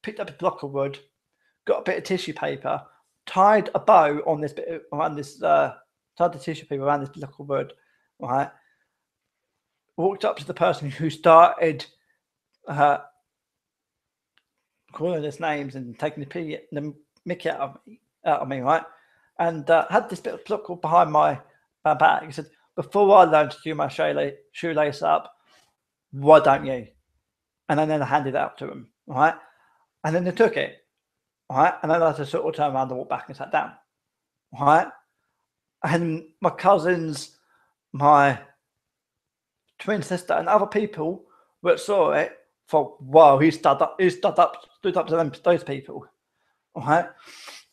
picked up a block of wood, got a bit of tissue paper, tied a bow on this bit around this, tied the tissue paper around this block of wood, right? Walked up to the person who started calling us names and taking the mickey out of me, right? And had this bit of block behind my back. He said, before I learned to do my shoelace up, why don't you? And then I handed it up to him, right? And then they took it, right? And then I had to sort of turn around and walk back and sat down, right? And my cousins, my twin sister, and other people that saw it thought, wow, he stood up to those people, right?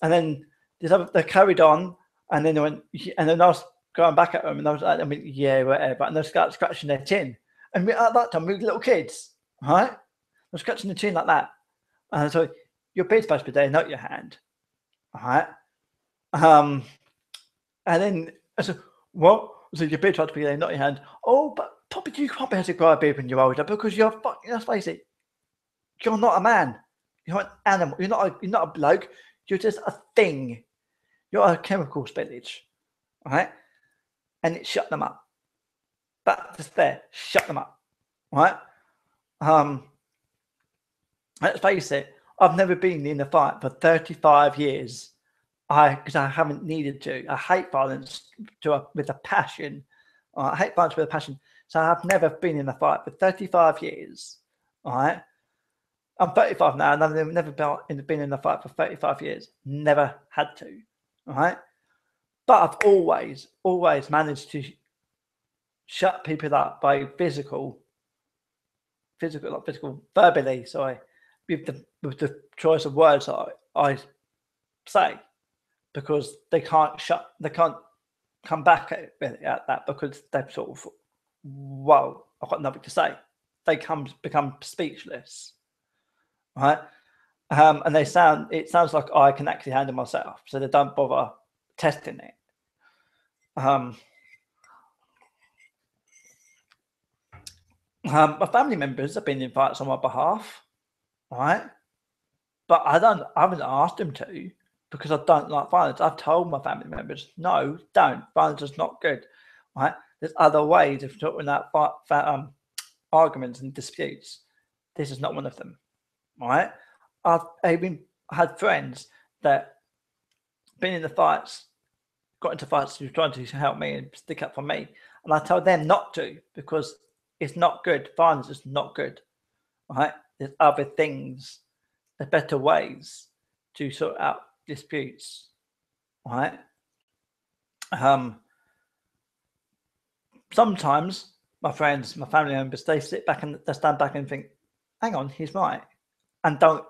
And then they carried on, and then they went, and then I was going back at them, and I was like, I mean, yeah, whatever. And they started scratching their chin. And at that time, we were little kids, right? They're scratching the chin like that. And so your beard's supposed to be there, not your hand, all right? And then I said, what? So your beard's supposed to be there, not your hand. Oh, but Poppy, you can't be able to grow a beard when you're older because you're fucking, let's face it, you're not a man. You're an animal. You're not a bloke. You're just a thing. You're a chemical spillage, all right? And it shut them up. That just there, shut them up, right? Let's face it, I've never been in a fight for 35 years. Because I haven't needed to. I hate violence with a passion. I hate violence with a passion. So I've never been in a fight for 35 years. All right. I'm 35 now, and I've never been in a fight for 35 years. Never had to. All right. But I've always managed to shut people up by verbally, sorry, with the choice of words that I say, because they can't come back at that because they've sort of, whoa, I've got nothing to say. they become speechless, right? And it sounds like I can actually handle myself, so they don't bother testing it. My family members have been in fights on my behalf, right? But I haven't asked them to, because I don't like violence. I've told my family members, no, don't. Violence is not good, right? There's other ways of sorting out arguments and disputes. This is not one of them, right? I've even had friends that been in the fights, got into fights, who trying to help me and stick up for me, and I tell them not to, because it's not good. Violence is not good, right? There's other things, there's better ways to sort out disputes, right? Sometimes my friends, my family members, they stand back and think, hang on, he's right, and don't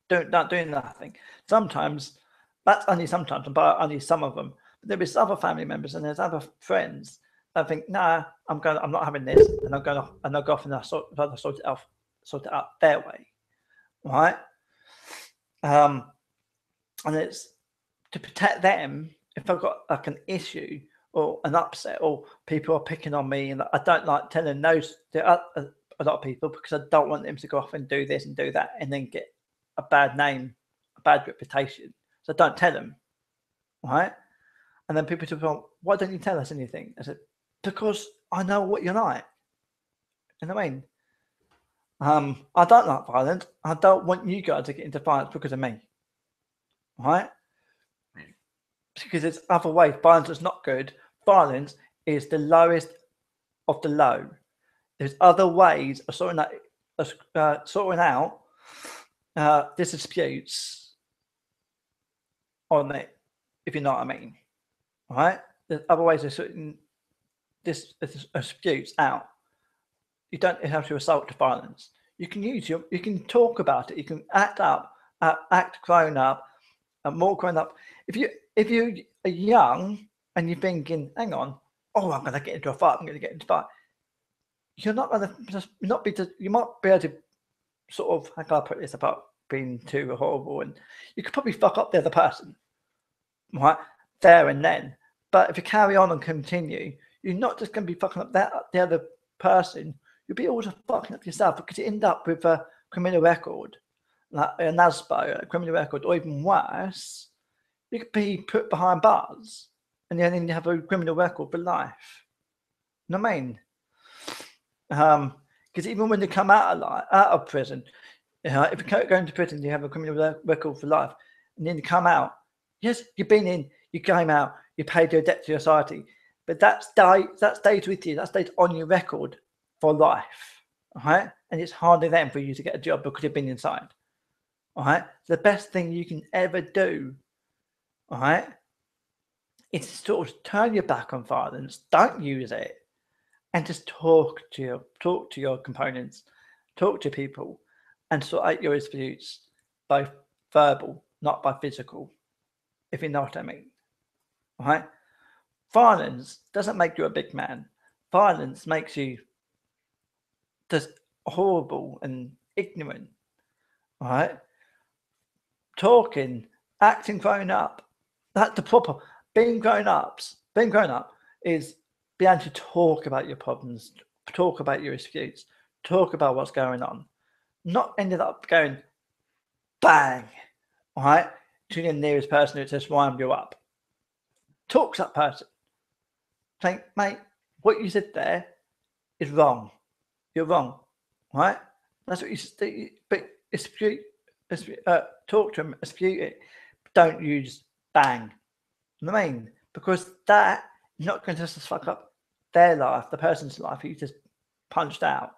do nothing. Sometimes, that's only sometimes, but only some of them. But there's other family members and there's other friends that think, nah, I'm not having this, and I'll go off and sort it out their way, right? And it's to protect them. If I've got like an issue or an upset, or people are picking on me, and I don't like telling those to a lot of people, because I don't want them to go off and do this and do that and then get a bad name, a bad reputation. So I don't tell them, right? And then people say, well, why don't you tell us anything? I said, because I know what you're like. You know what I mean? I don't like violence. I don't want you guys to get into violence because of me, right? Because there's other ways. Violence is not good. Violence is the lowest of the low. There's other ways of sorting out disputes on it, if you know what I mean, right? There's other ways of sorting disputes out. You don't have to resort to violence. You can talk about it. You can act grown up, and more grown up. If you are young and you're thinking, hang on, oh, I'm going to get into a fight. You're not going to you might be able to sort of, how can I put this about being too horrible, and you could probably fuck up the other person, right, there and then. But if you carry on and continue, you're not just going to be fucking up the other person, you'll be also fucking up yourself, because you end up with a criminal record, like a NASBO, a criminal record, or even worse, you could be put behind bars, and then you have a criminal record for life. You know what I mean? Because even when you come out of prison, if you go into prison, you have a criminal record for life, and then you come out. Yes, you've been in, you came out, you paid your debt to society, but that stays with you. That stays on your record for life, all right? And it's harder then for you to get a job because you've been inside, all right? The best thing you can ever do, all right, is sort of turn your back on violence. Don't use it. And just talk to your components, talk to people, and sort out your disputes by verbal, not by physical, if you know what I mean. All right? Violence doesn't make you a big man. Violence makes you just horrible and ignorant. All right? Talking, acting grown up. That's the proper being grown up is being able to talk about your problems, talk about your disputes, talk about what's going on. Not ended up going bang, all right, to the nearest person who just wound you up. Talk to that person. Saying, mate, what you said there is wrong. You're wrong, right? That's what you said. But talk to them, dispute it. Don't use bang. You know what I mean? Because that is not going to just fuck up their life, the person's life who you just punched the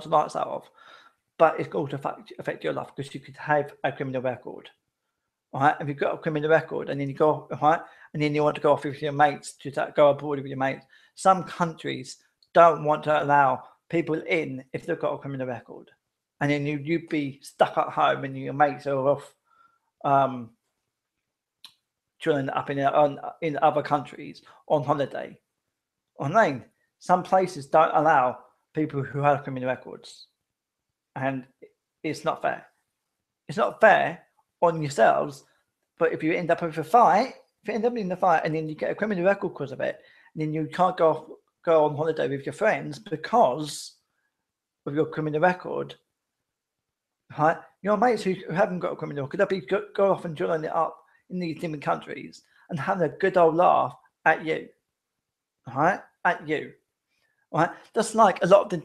lights out of, but it's going to affect your life, because you could have a criminal record. All right, if you've got a criminal record and then you go, all right, and then you want to go off with your mates, to go abroad with your mates, some countries don't want to allow people in if they've got a criminal record, and then you'd be stuck at home and your mates are off drilling up in other countries on holiday. Online, some places don't allow people who have criminal records, and it's not fair. It's not fair on yourselves, but if you end up with a fight, if you end up in a fight and then you get a criminal record because of it, and then you can't go on holiday with your friends because of your criminal record, right? Your mates who haven't got a criminal record, they'll go off and join it up in these different countries and having a good old laugh at you, right? At you, right? Just like a lot of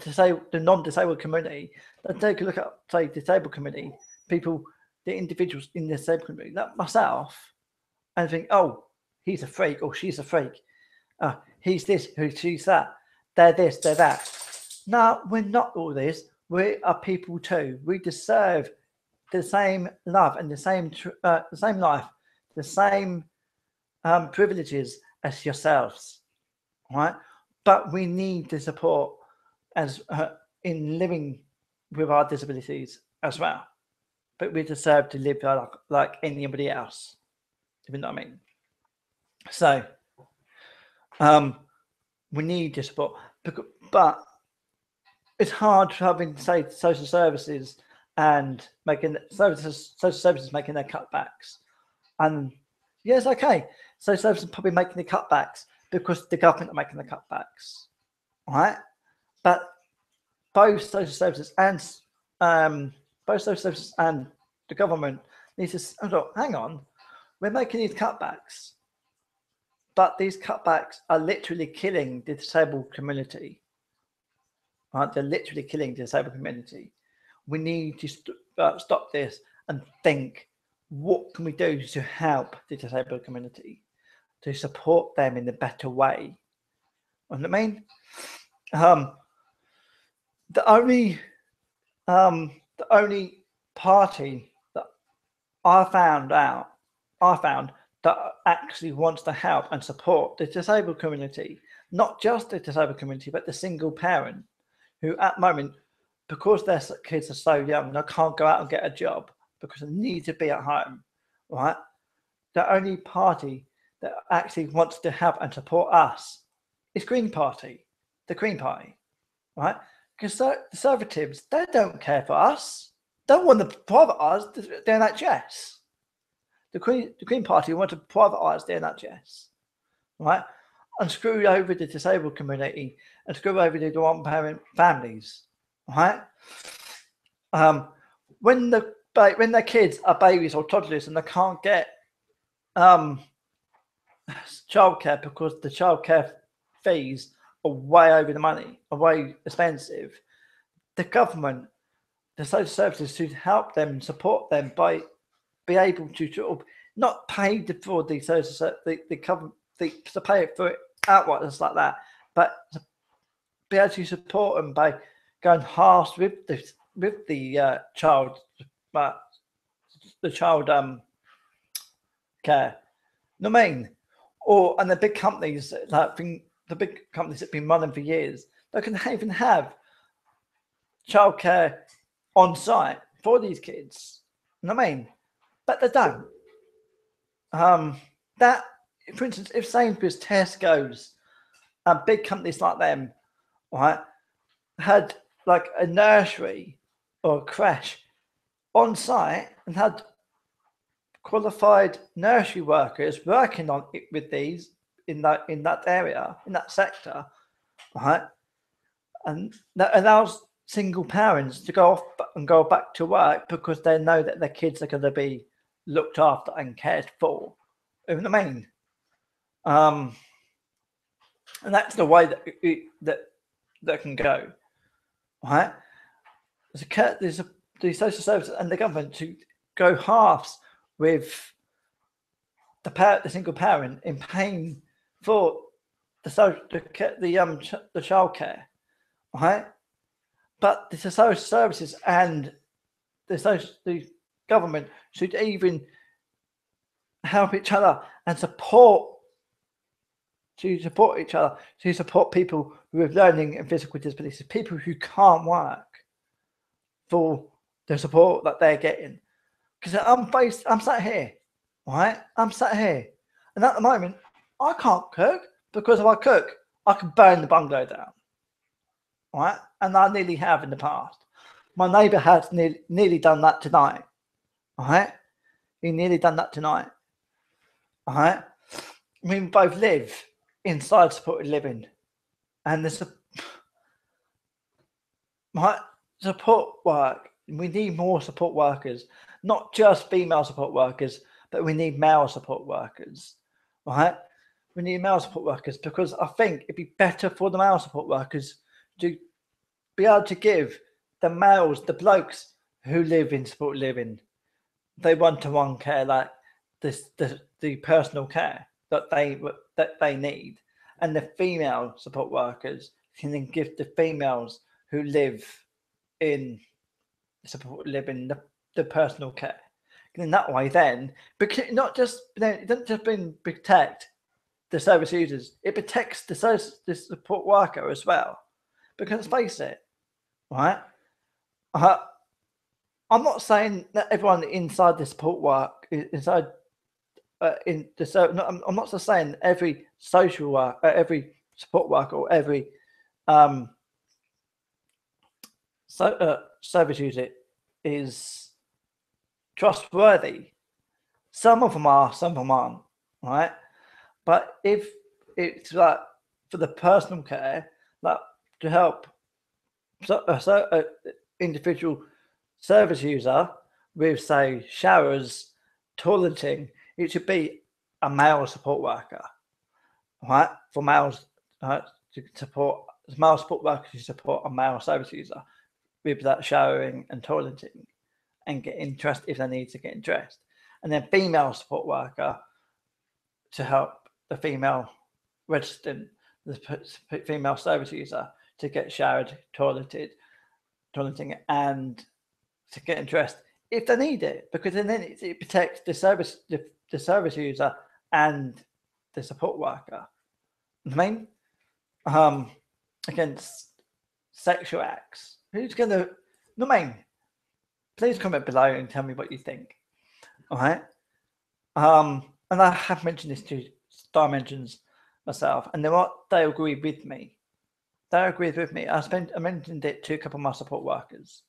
the non-disabled community, they take a look at, say, disabled community, people, the individuals in the disabled community, like myself, and think, oh, he's a freak or she's a freak. He's this, she's that. They're this, they're that. No, we're not all this. We are people too. We deserve the same love and the same life, the same privileges as yourselves, right? But we need the support as in living with our disabilities as well. But we deserve to live like anybody else, if you know what I mean. So we need the support, but it's hard having, say, social services and social services making their cutbacks. And yes, okay, social services are probably making the cutbacks because the government are making the cutbacks, right? But both social services and the government need to hang on. We're making these cutbacks, but these cutbacks are literally killing the disabled community. Right? They're literally killing the disabled community. We need to stop this and think, what can we do to help the disabled community, to support them in a better way? You know what I mean? The only party that I found that actually wants to help and support the disabled community, not just the disabled community, but the single parent, who at the moment, because their kids are so young, they can't go out and get a job because they need to be at home, right? The only party that actually wants to help and support us is Green Party, the Green Party, right? Because the Conservatives, they don't care for us. They want to privatise the NHS. The Green Party want to privatise the NHS, right? And screw over the disabled community and screw over the one-parent families, right? When their kids are babies or toddlers and they can't get childcare because the childcare fees are way over the money, are way expensive, the government, the social services should help them, support them by be able to sort of not pay for the social to pay it for it outright, just like that, but to be able to support them by going halves with the child care. You know what I mean? And the big companies the big companies that have been running for years, they can even have childcare on site for these kids. You know what I mean? But they don't. That, for instance, if Sainsbury's, Tesco's, big companies like them, right, had like a nursery or a creche on site and had qualified nursery workers working on it with these in that area, in that sector, right, and that allows single parents to go off and go back to work because they know that their kids are going to be looked after and cared for. You know what I mean? And that's the way that can go, right? There's the social services and the government to go halves with the single parent in paying for the childcare, right? But the social services and the government should even help each other and support each other, to support people with learning and physical disabilities, people who can't work, for the support that they're getting. Because I'm sat here, right? I'm sat here, and at the moment I can't cook, because if I cook, I can burn the bungalow down. right? And I nearly have in the past. My neighbour has nearly done that tonight, right? He nearly done that tonight, right? I mean, we both live inside supported living, and there's right support work. We need more support workers, not just female support workers, but we need male support workers, right? We need male support workers because I think it'd be better for the male support workers to be able to give the males, the blokes who live in support living, they one-to-one care, like the personal care that they need, and the female support workers can then give the females who live in support living the personal care. And in that way, then, because not just it doesn't just protect the service users, it protects the support worker as well. Because face it, right? I'm not saying that everyone inside the support work inside in the I'm not just saying every social work, every support worker, or every service user is trustworthy. Some of them are, some of them aren't, right? But if it's like for the personal care, like to help individual service user with, say, showers, toileting, it should be a male support worker, right? For males to support male support workers to support a male service user with that showering and toileting and getting dressed if they need to get dressed, and then female support worker to help the female resident, the female service user to get showered, toileting, and to get dressed if they need it, because then it protects the service user and the support worker. I mean, against sexual acts. Who's gonna? I mean, please comment below and tell me what you think. All right. And I have mentioned this to Dimensions myself, and they agree with me. They agreed with me. I mentioned it to a couple of my support workers,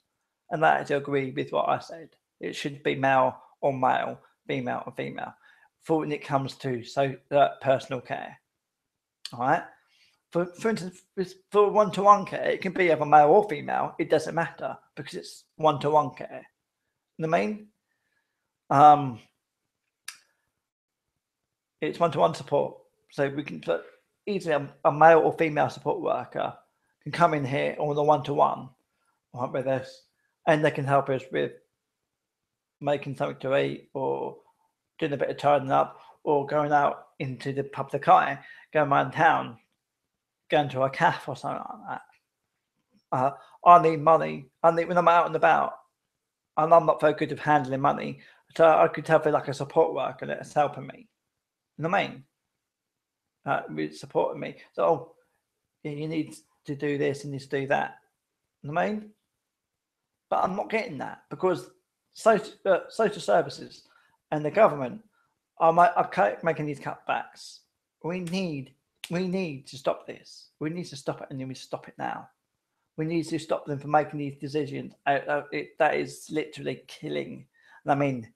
and they actually agree with what I said. It should be male or male, female or female, for when it comes to personal care. All right. For instance, for one-to-one care, it can be either male or female. It doesn't matter because it's one-to-one care. You know what I mean? It's one-to-one support, so we can put easily a male or female support worker can come in here on the one-to-one, right, with us, and they can help us with making something to eat, or doing a bit of tidying up, or going out into the public eye, going around town, going to a cafe or something like that. I need money. When I'm out and about, and I'm not very good at handling money, so I could have like a support worker that's helping me. You know what I mean? Supporting me. So, you need to do this and you need to do that. You know what I mean? But I'm not getting that because social services and the government are making these cutbacks. We need to stop this. We need to stop it, and we need to stop it now. We need to stop them from making these decisions. That is literally killing. I mean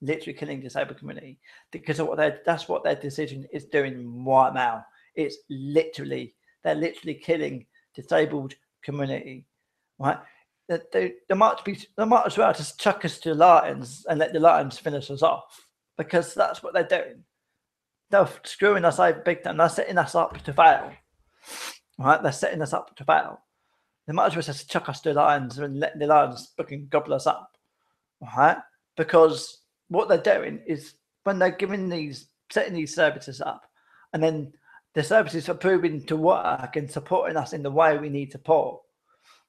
literally killing the disabled community, because of that's what their decision is doing right now. They're literally killing disabled community, right? They might as well just chuck us to the Lions and let the Lions finish us off, because that's what they're doing. They're screwing us over big time. They're setting us up to fail, right? They're setting us up to fail. They might as well just chuck us to the Lions and let the Lions fucking gobble us up, right? Because what they're doing is, when they're setting these services up, and then the services are proving to work and supporting us in the way we need support,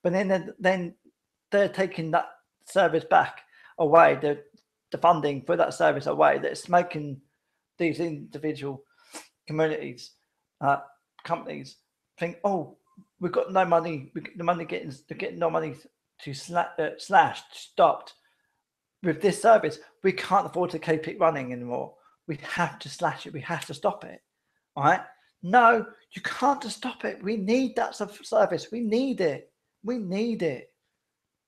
but then they're taking that service back away, the funding for that service away. That's making these individual communities, companies think, oh, we've got no money. The money getting no money to stopped. With this service, we can't afford to keep it running anymore. We have to slash it. We have to stop it. All right. No, you can't just stop it. We need that service. We need it. We need it.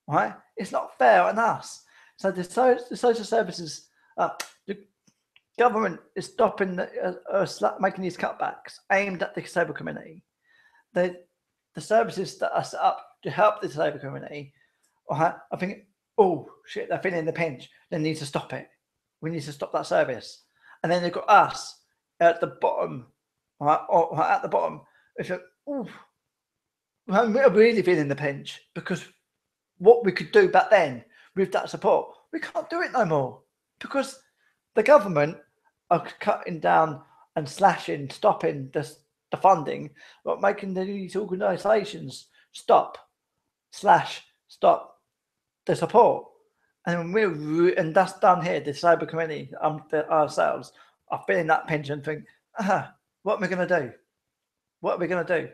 Right? It's not fair on us. So the social services, the government is stopping, making these cutbacks aimed at the disabled community. The services that are set up to help the disabled community, I think, oh shit, they're feeling the pinch. They need to stop it. We need to stop that service. And then they've got us at the bottom, or at the bottom. It's like, oh, we're really feeling the pinch, because what we could do back then with that support, we can't do it no more, because the government are cutting down and slashing, stopping the funding, but making these organisations stop the support. And and that's done here. The disabled community, ourselves, are feeling that pinch and think, what are we going to do? What are we going to do?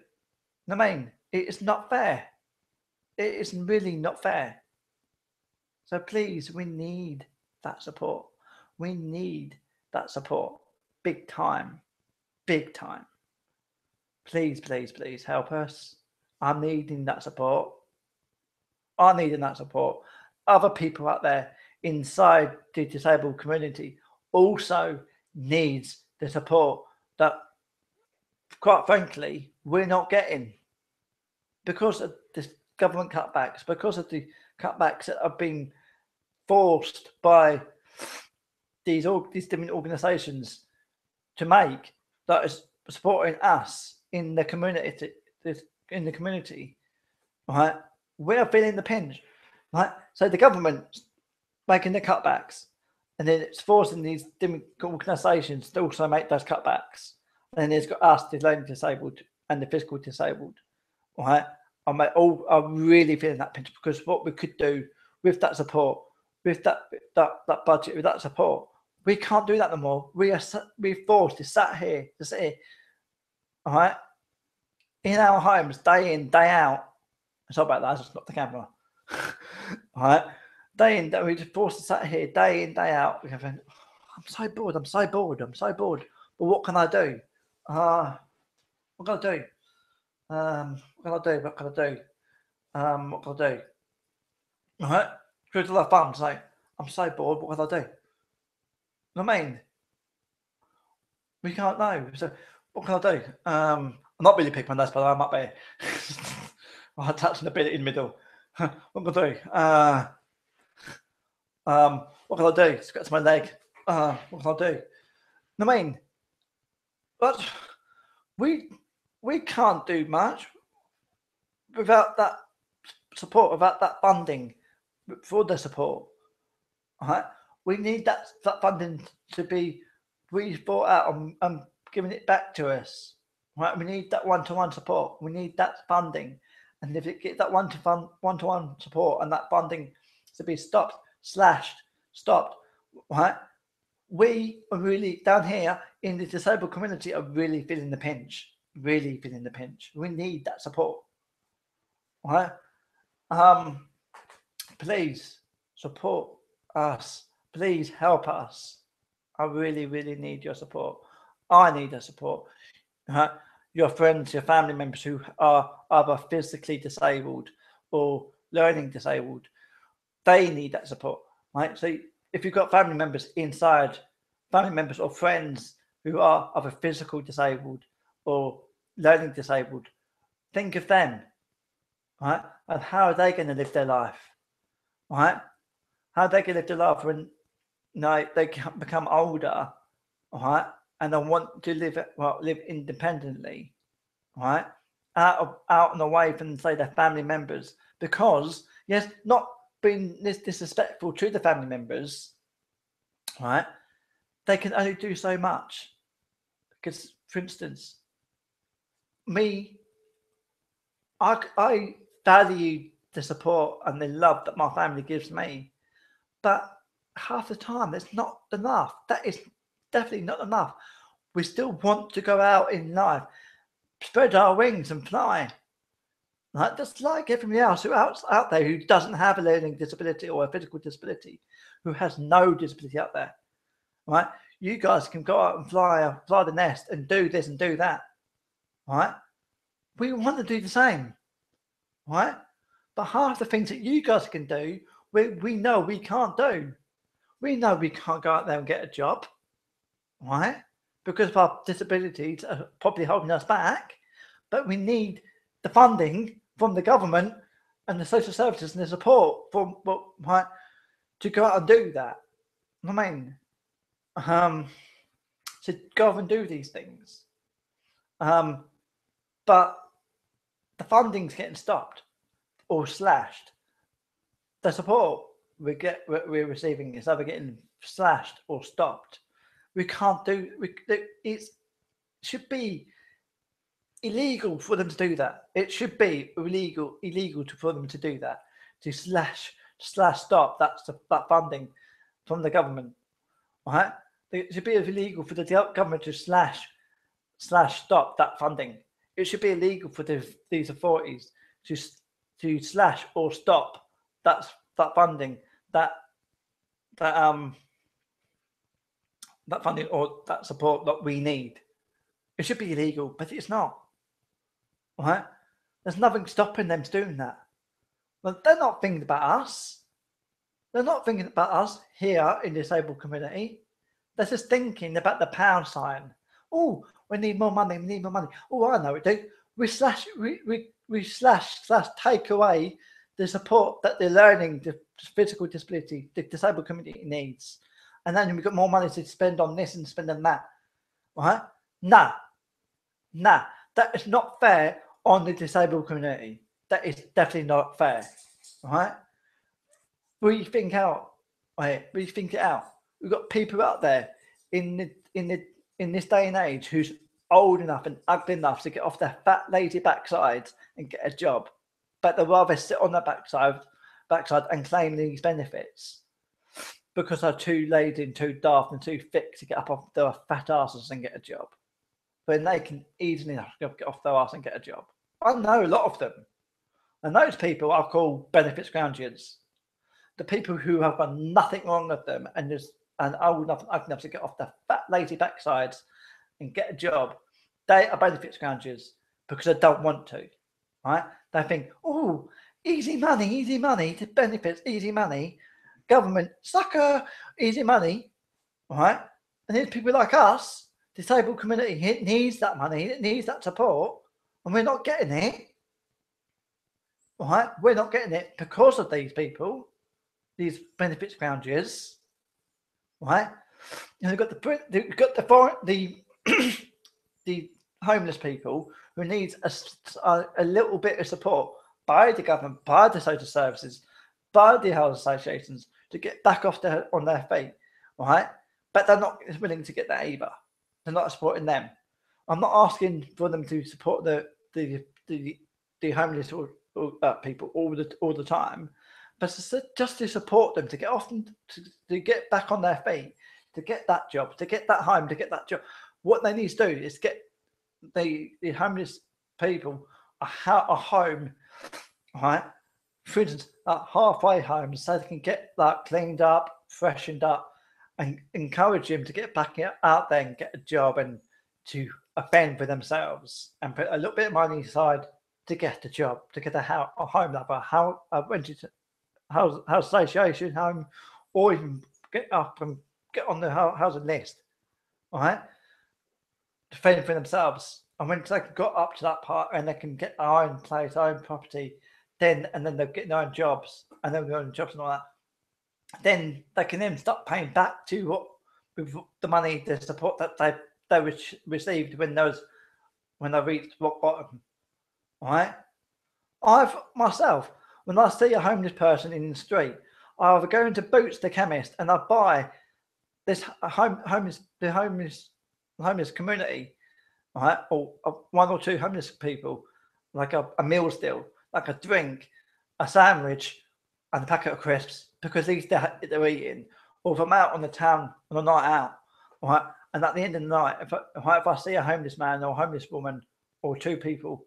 I mean, it's not fair. It is really not fair. So please, we need that support. We need that support. Big time. Big time. Please, please, please help us. I'm needing that support. I'm needing that support. Other people out there inside the disabled community also needs the support that, quite frankly, we're not getting because of this government cutbacks, because of the cutbacks that have been forced by these different organisations to make, that is supporting us in the community. Right, we're feeling the pinch. Right, so the government's making the cutbacks, and then it's forcing these different organisations to also make those cutbacks. And then there's got us, the learning disabled and the physical disabled. Right, I'm really feeling that pinch, because what we could do with that support, with that budget, with that support, we can't do that no more. We're forced to sit here, all right, in our homes, day in, day out. Sorry about that, I just knocked the camera. All right, day in, we're just forced to sit here, day in, day out. We're going, I'm so bored. But what can I do? What can I do? What can I do? All right, it's a lot of fun. So I'm so bored. What can I do? You know what I mean? We can't know. So what can I do? I'm not really picking my nose, but I'm up there. I'm touching a bit in the middle. What can I do? What can I do? Scratch my leg. What can I do? You know what I mean? But we can't do much without that support, without that funding for the support. All right? We need that funding to be thought out and giving it back to us. Right? We need that one-to-one support. We need that funding. And if it gets that one-to-one support and that funding to be stopped, right? We are really, down here in the disabled community, are really feeling the pinch. Really feeling the pinch. We need that support. Right? Please support us. Please help us. I really, really need your support. I need the support. Right? Your friends, your family members who are either physically disabled or learning disabled, they need that support. Right? So if you've got family members or friends who are either physical disabled or learning disabled, think of them, right? And how are they going to live their life, right? How are they going to live their life when they become older, right? And they want to live independently, right? Out and away from, say, their family members, because, yes, not being disrespectful to the family members, right? They can only do so much. Because, for instance, I value the support and the love that my family gives me, but half the time it's not enough. That is definitely not enough. We still want to go out in life, spread our wings and fly. Right? Just like everybody else who out there who doesn't have a learning disability or a physical disability, who has no disability out there. Right? You guys can go out and fly the nest and do this and do that. right? We want to do the same, right? But half the things that you guys can do, we know we can't do. We know we can't go out there and get a job, right? Because of our disabilities are probably holding us back. But we need the funding from the government and the social services and the support from right to go out and do that. I mean, to go out and do these things. But the funding's getting stopped or slashed. The support we're receiving is either getting slashed or stopped. We can't do. It should be illegal for them to do that. It should be illegal for them to do that. To slash stop that funding from the government. Right? It should be illegal for the government to slash stop that funding. It should be illegal for these authorities to slash or stop that funding, that funding or that support that we need. It should be illegal, but it's not. Right? There's nothing stopping them doing that. But they're not thinking about us. They're not thinking about us here in the disabled community. They're just thinking about the pound sign. Oh, we need more money. We need more money. Oh, I know it, dude. We take away the support that the learning, the physical disability, the disabled community needs, and then we've got more money to spend on this and spend on that. Right? Nah, that is not fair on the disabled community. That is definitely not fair. Right? Rethink out. Right? Rethink it out. We've got people out there in this day and age who's old enough and ugly enough to get off their fat, lazy backsides and get a job, but they'll rather sit on their backside and claim these benefits because they're too lazy and too daft and too thick to get up off their fat asses and get a job. When they can easily get off their ass and get a job. I know a lot of them. And those people I call benefits groundians. The people who have got nothing wrong with them and old enough and ugly enough to get off their fat, lazy backsides and get a job, they are benefits groundians because they don't want to. Right? They think, oh, easy money to benefits, easy money. Government, sucker, easy money. Right? And there's people like us. Disabled community, it needs that money, it needs that support, and we're not getting it. Right? We're not getting it because of these people, these benefits groundians. Right? And we've got the homeless people who needs a little bit of support by the government, by the social services, by the health associations to get back on their feet. Right? But they're not willing to get that either. They're not supporting them. I'm not asking for them to support the homeless or people all the time, but just to support them to get off and to get back on their feet, to get that job, to get that home, to get that job. What they need to do is get the homeless people a home, right? For instance, a halfway home, so they can get that cleaned up, freshened up, and encourage them to get back out there and get a job and to fend for themselves and put a little bit of money aside to get a job, to get a home, like a rented house association home, or even get up and get on the housing list, all right? To fend for themselves. And when they got up to that part and they can get their own place, their own property, then they'll get their own jobs and their own jobs and all that. Then they can then start paying back to the money, the support that they received when they reached rock bottom. All right. When I see a homeless person in the street, I either go into Boots the chemist and I buy this homeless community, all right, or one or two homeless people, like a meal deal, like a drink, a sandwich, and a packet of crisps, because they're eating. Or if I'm out on the town on a night out, all right, and at the end of the night, if I see a homeless man or a homeless woman or two or three people,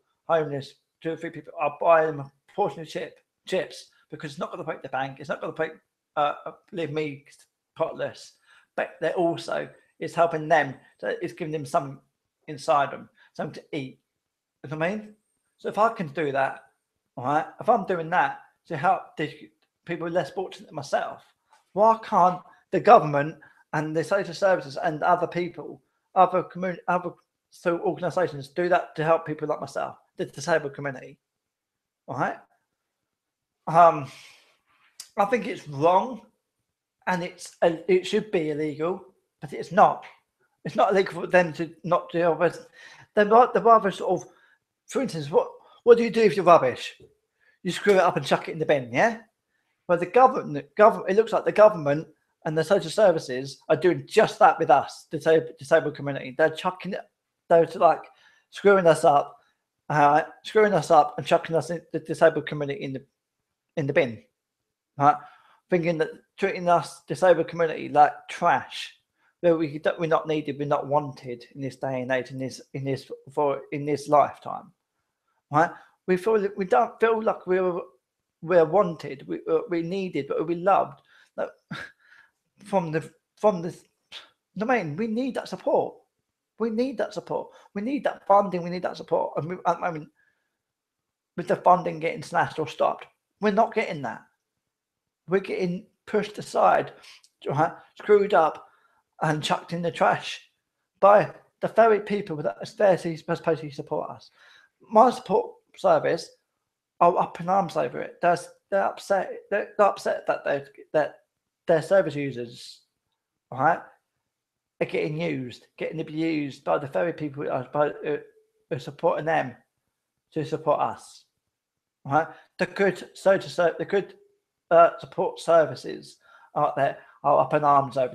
I'll buy them a portion of chips, because it's not going to break the bank, it's not going to leave me potless, but they're also, it's helping them, so it's giving them something inside them, something to eat, You know what I mean? So if I can do that, all right, if I'm doing that to help the people less fortunate than myself, why can't the government and the social services and other people, other community, other organisations do that to help people like myself, the disabled community? All right. I think it's wrong, and it should be illegal, but it's not. It's not illegal for them to not do it. They're rather sort of, for instance, what do you do if you're rubbish? You screw it up and chuck it in the bin, yeah? Well, the government, it looks like the government and the social services are doing just that with us, the disabled community. They're chucking it, they're like screwing us up and chucking us in the disabled community in the bin, right? Thinking that treating us disabled community like trash, that we're not needed, we're not wanted in this day and age, in this lifetime, right? We don't feel like we're wanted, we're needed, but we're loved. Like, from the domain, we need that support. We need that support. We need that funding. We need that support. And at the moment, with the funding getting slashed or stopped, we're not getting that. We're getting pushed aside, right, screwed up, and chucked in the trash by the very people that are supposed to support us. My support service are up in arms over it. They're upset. They're upset that their service users, right, are getting abused by the very people who are supporting them to support us. Right, the good support services out there are up in arms over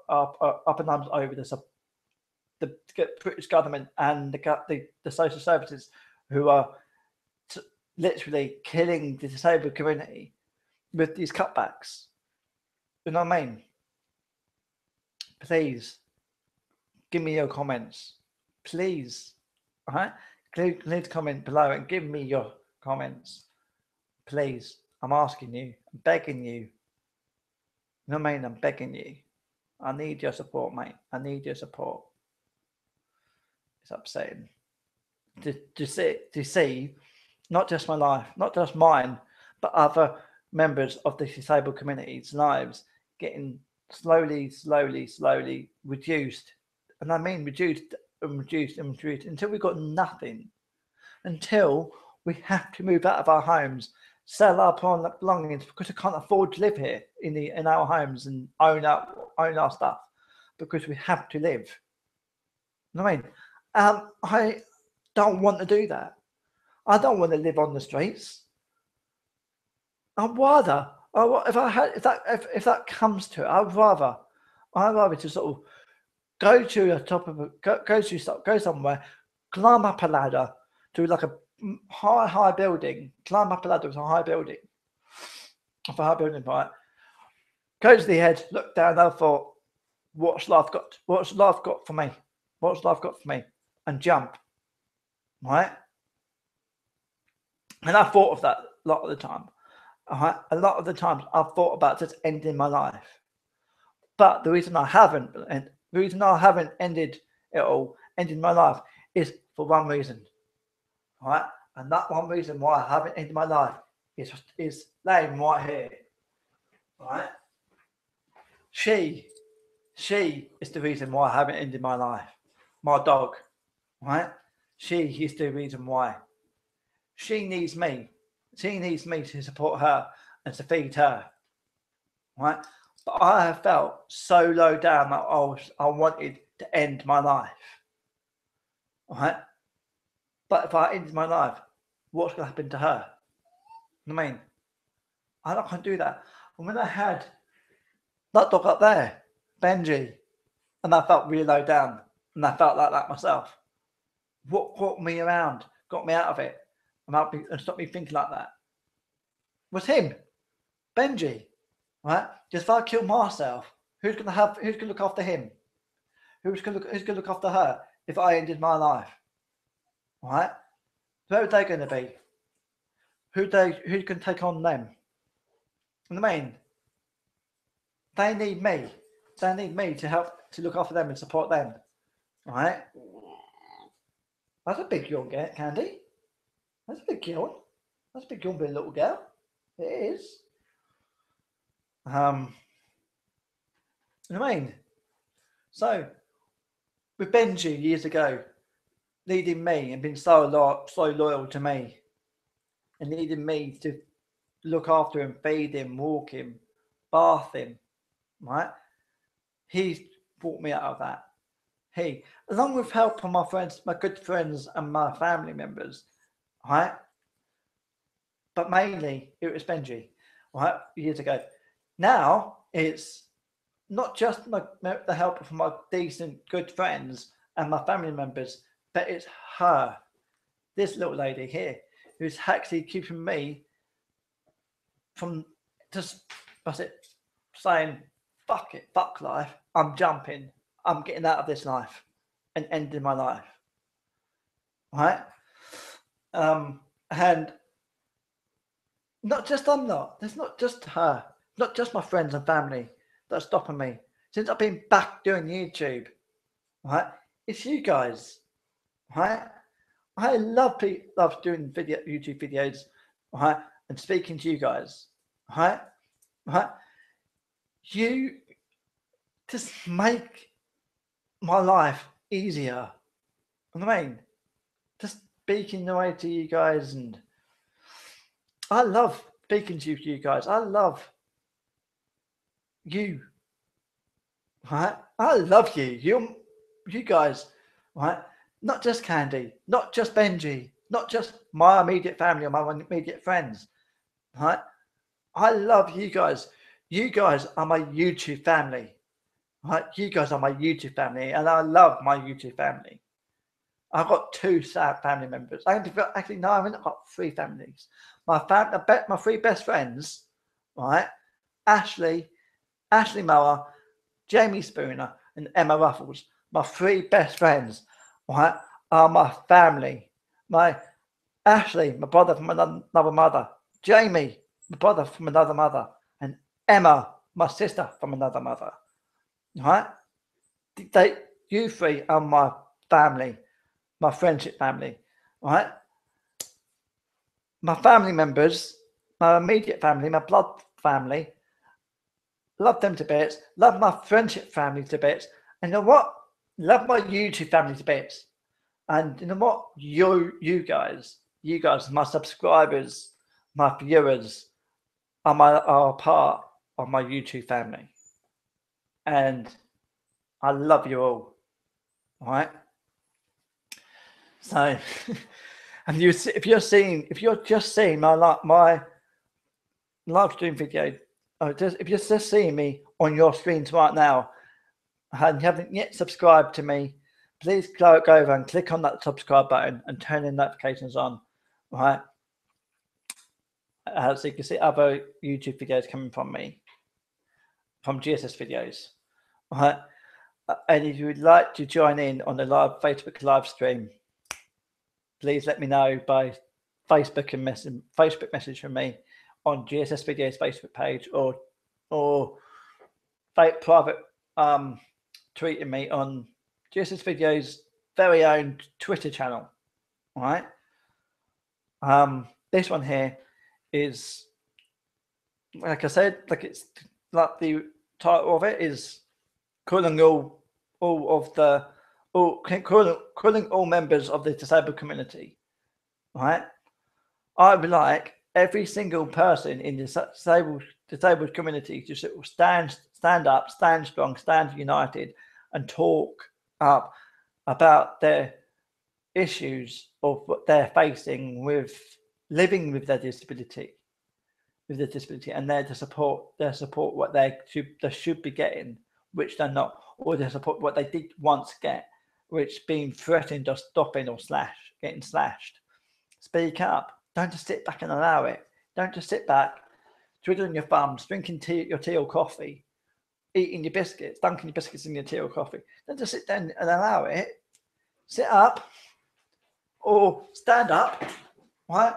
up in arms over the British government and the social services who are literally killing the disabled community with these cutbacks. You know what I mean? Please give me your comments. Please, all right? Please comment below and give me your comments. Please, I'm asking you, I'm begging you. You know what I mean? I'm begging you. I need your support, mate. I need your support. It's upsetting to see not just my life, not just mine, but other members of the disabled community's lives getting slowly reduced. And I mean reduced until we've got nothing. Until we have to move out of our homes, sell our belongings because we can't afford to live here in our homes and own our stuff because we have to live. You know what I mean? I don't want to do that. I don't want to live on the streets. I'd rather, if that comes to it, I'd rather to sort of go to the top of go somewhere, climb up a ladder to like a high building, climb up a ladder to a high building, right? Go to the edge, look down. I thought, what's life got for me? What's life got for me? And jump, right? And I thought of that a lot of the time. Right? A lot of the times I've thought about just ending my life, but the reason I haven't ended my life is for one reason, right? And that one reason why I haven't ended my life is laying right here, right? She is the reason why I haven't ended my life. My dog, right? She is the reason why. She needs me. She needs me to support her and to feed her, right? But I have felt so low down that I wanted to end my life, right? But if I ended my life, what's going to happen to her? You know what I mean? I can't do that. And when I had that dog up there, Benji, and I felt really low down, and I felt like that myself, what got me around, got me out of it, and stopped me thinking like that, was him, Benji, right? Just if I kill myself, who's gonna look after him? Who's gonna look after her if I ended my life? Right? Where are they gonna be? Who can take on them? You know what I mean? They need me. They need me to help to look after them and support them. Right? That's a big yawn, Candy. That's a big yawn. That's a big yawn for a little girl. It is. I mean, so with Benji years ago, needing me and being so loyal to me, and needing me to look after him, feed him, walk him, bath him, right? He brought me out of that. He, along with help from my friends, my good friends, and my family members, right? But mainly it was Benji, right? Years ago. Now it's not just the help from my decent, good friends and my family members, but it's her, this little lady here, who's actually keeping me from just, what's it, saying, fuck it, fuck life, I'm jumping, I'm getting out of this life and ending my life, right? And not just there's not just her, not just my friends and family that's stopping me. Since I've been back doing YouTube, right? It's you guys, right? I love doing YouTube videos, right? And speaking to you guys, right? Right? You just make my life easier. You know what I mean? Just speaking the way to you guys, and I love speaking to you guys. I love you, right? I love you. You guys, right? Not just Candy, not just Benji, not just my immediate family or my immediate friends, right? I love you guys. You guys are my YouTube family, right? You guys are my YouTube family, and I love my YouTube family. I've got two sad family members. Actually, no, I've got three families. My three best friends, right? Ashley Mower, Jamie Spooner, and Emma Ruffles. My three best friends, right, are my family. My Ashley, my brother from another mother. Jamie, my brother from another mother. And Emma, my sister from another mother. Right? You three are my family, my friendship family. Right? My family members, my immediate family, my blood family, love them to bits, love my friendship family to bits, and you know what? Love my YouTube family to bits. And you know what? You guys, my subscribers, my viewers are part of my YouTube family. And I love you all. All right. So and if you're just seeing my live stream video, if you're just seeing me on your screens right now and you haven't yet subscribed to me, please go over and click on that subscribe button and turn the notifications on, right? So you can see other YouTube videos coming from me, from GSS videos, right? And if you would like to join in on the live Facebook live stream, please let me know by Facebook message from me on GSS Videos Facebook page, or private tweeting me on GSS Videos very own Twitter channel. All right. This one here is, like I said, it's like the title of it is calling all members of the disabled community. Right? I would like every single person in the disabled community to stand up, stand strong, stand united, and talk up about their issues of what they're facing with living with their disability, and there to support what they should be getting, which they're not, or to support what they did once get, which being threatened or stopping or getting slashed. Speak up. Don't just sit back and allow it. Don't just sit back, twiddling your thumbs, drinking your tea or coffee, eating your biscuits, dunking your biscuits in your tea or coffee. Don't just sit down and allow it. Sit up or stand up, right?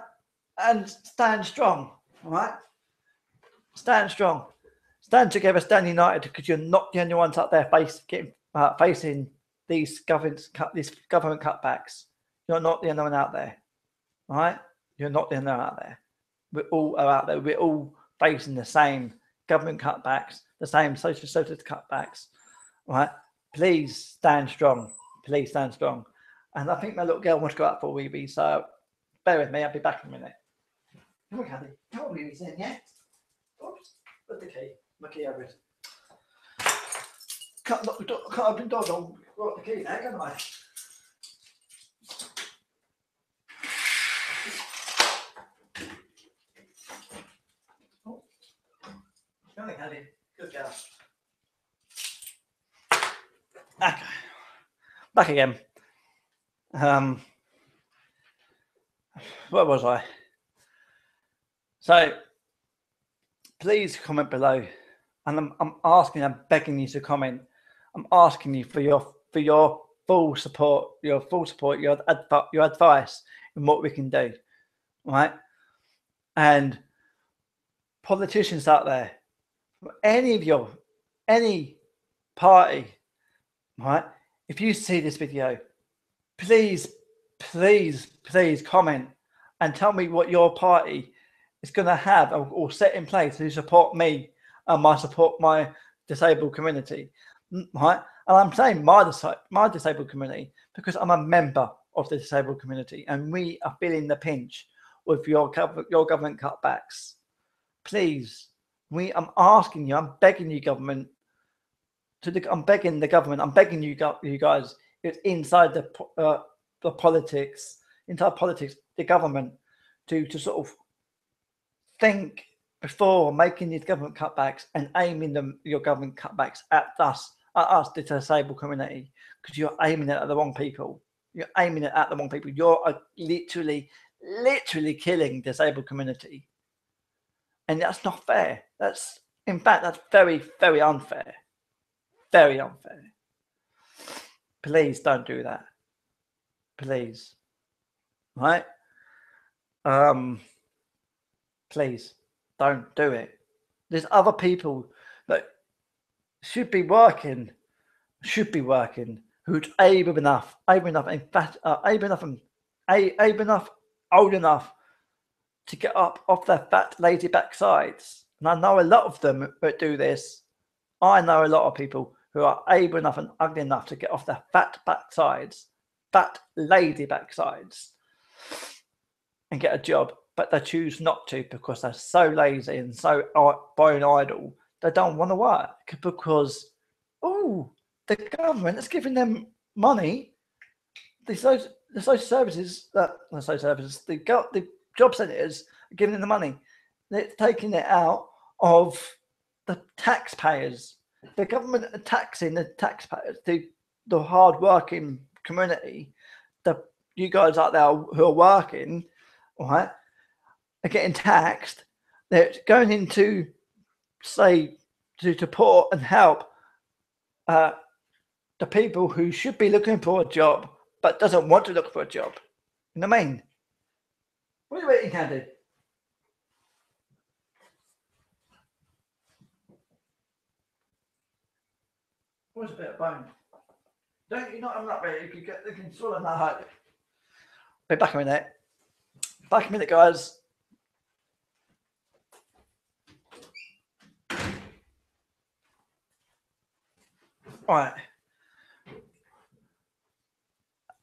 And stand strong, right? Stand strong. Stand together, stand united, because you're not the only ones out there facing these government cutbacks. You're not the only one out there, right? You're not the only one out there. We all are out there. We're all facing the same government cutbacks, the same social services cutbacks, right? Please stand strong. Please stand strong. And I think my little girl wants to go out for a wee wee, so bear with me. I'll be back in a minute. Come on, Candy. Come on, wee wee's in, yeah? Oops. Where's the key? My key over it. Can't open the door. I'll got the key there, can't I? Oh. Come on, Candy. Good girl. Okay. Back again. Where was I? So please comment below, and I'm asking, I'm begging you to comment. I'm asking you for your full support, your advice in what we can do, right? And politicians out there, any party, right? If you see this video, please comment and tell me what your party is going to have or set in place to support me and my disabled community, right? And I'm saying my disabled community because I'm a member of the disabled community, and we are feeling the pinch with your government cutbacks. Please, I'm asking you, I'm begging you, government. I'm begging the government. I'm begging you guys. It's inside the politics, the government, to sort of think before making these government cutbacks and aiming your government cutbacks at us, the disabled community, because you're aiming it at the wrong people. You're aiming it at the wrong people. You're literally killing disabled community, and that's not fair. In fact, that's very, very unfair. Very unfair. Please don't do that. Please. Right? Please don't do it. There's other people that should be working, who's able enough, in fact, able enough, old enough to get up off their fat, lazy backsides. And I know a lot of them that do this. I know a lot of people who are able enough and ugly enough to get off their fat backsides, fat, lazy backsides, and get a job, but they choose not to because they're so lazy and so bone idle. They don't want to work because, the government is giving them money. The social services, the job centres are giving them the money. They're taking it out of the taxpayers. The government are taxing the taxpayers, the hard-working community. You guys out there who are working, right, are getting taxed. They're going into, say, to support and help the people who should be looking for a job but doesn't want to look for a job. You know what I mean? What are you eating, Candy? Where's a bit of bone? You're not having that bit. You can swallow that hurt. Be back in a minute. Back in a minute, guys. All right.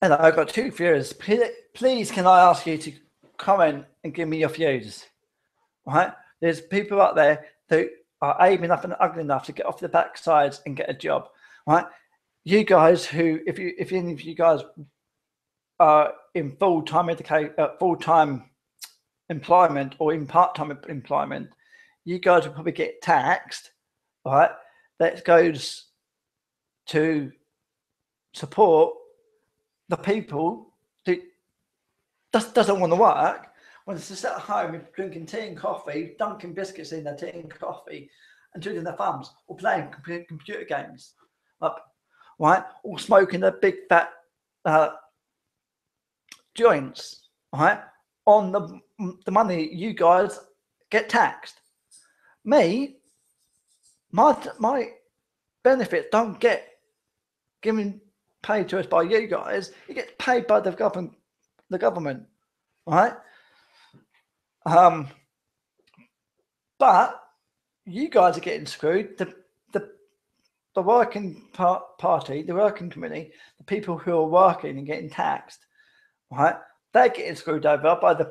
Hello, I've got two viewers. Please, can I ask you to comment and give me your views? All right. There's people out there that are able enough and ugly enough to get off the backsides and get a job. All right. You guys who, if any of you guys are in full-time employment or in part-time employment, you guys will probably get taxed. All right. That goes to support the people that just doesn't want to work, when it's just at home drinking tea and coffee, dunking biscuits in their tea and coffee, and twiddling their thumbs, or playing computer games, right? Or smoking the big fat joints, right? On the money you guys get taxed. Me, my benefits don't get paid to us by you guys. It gets paid by the government the government, right? But you guys are getting screwed. The working party, the working community, the people who are working and getting taxed, right? They're getting screwed over by the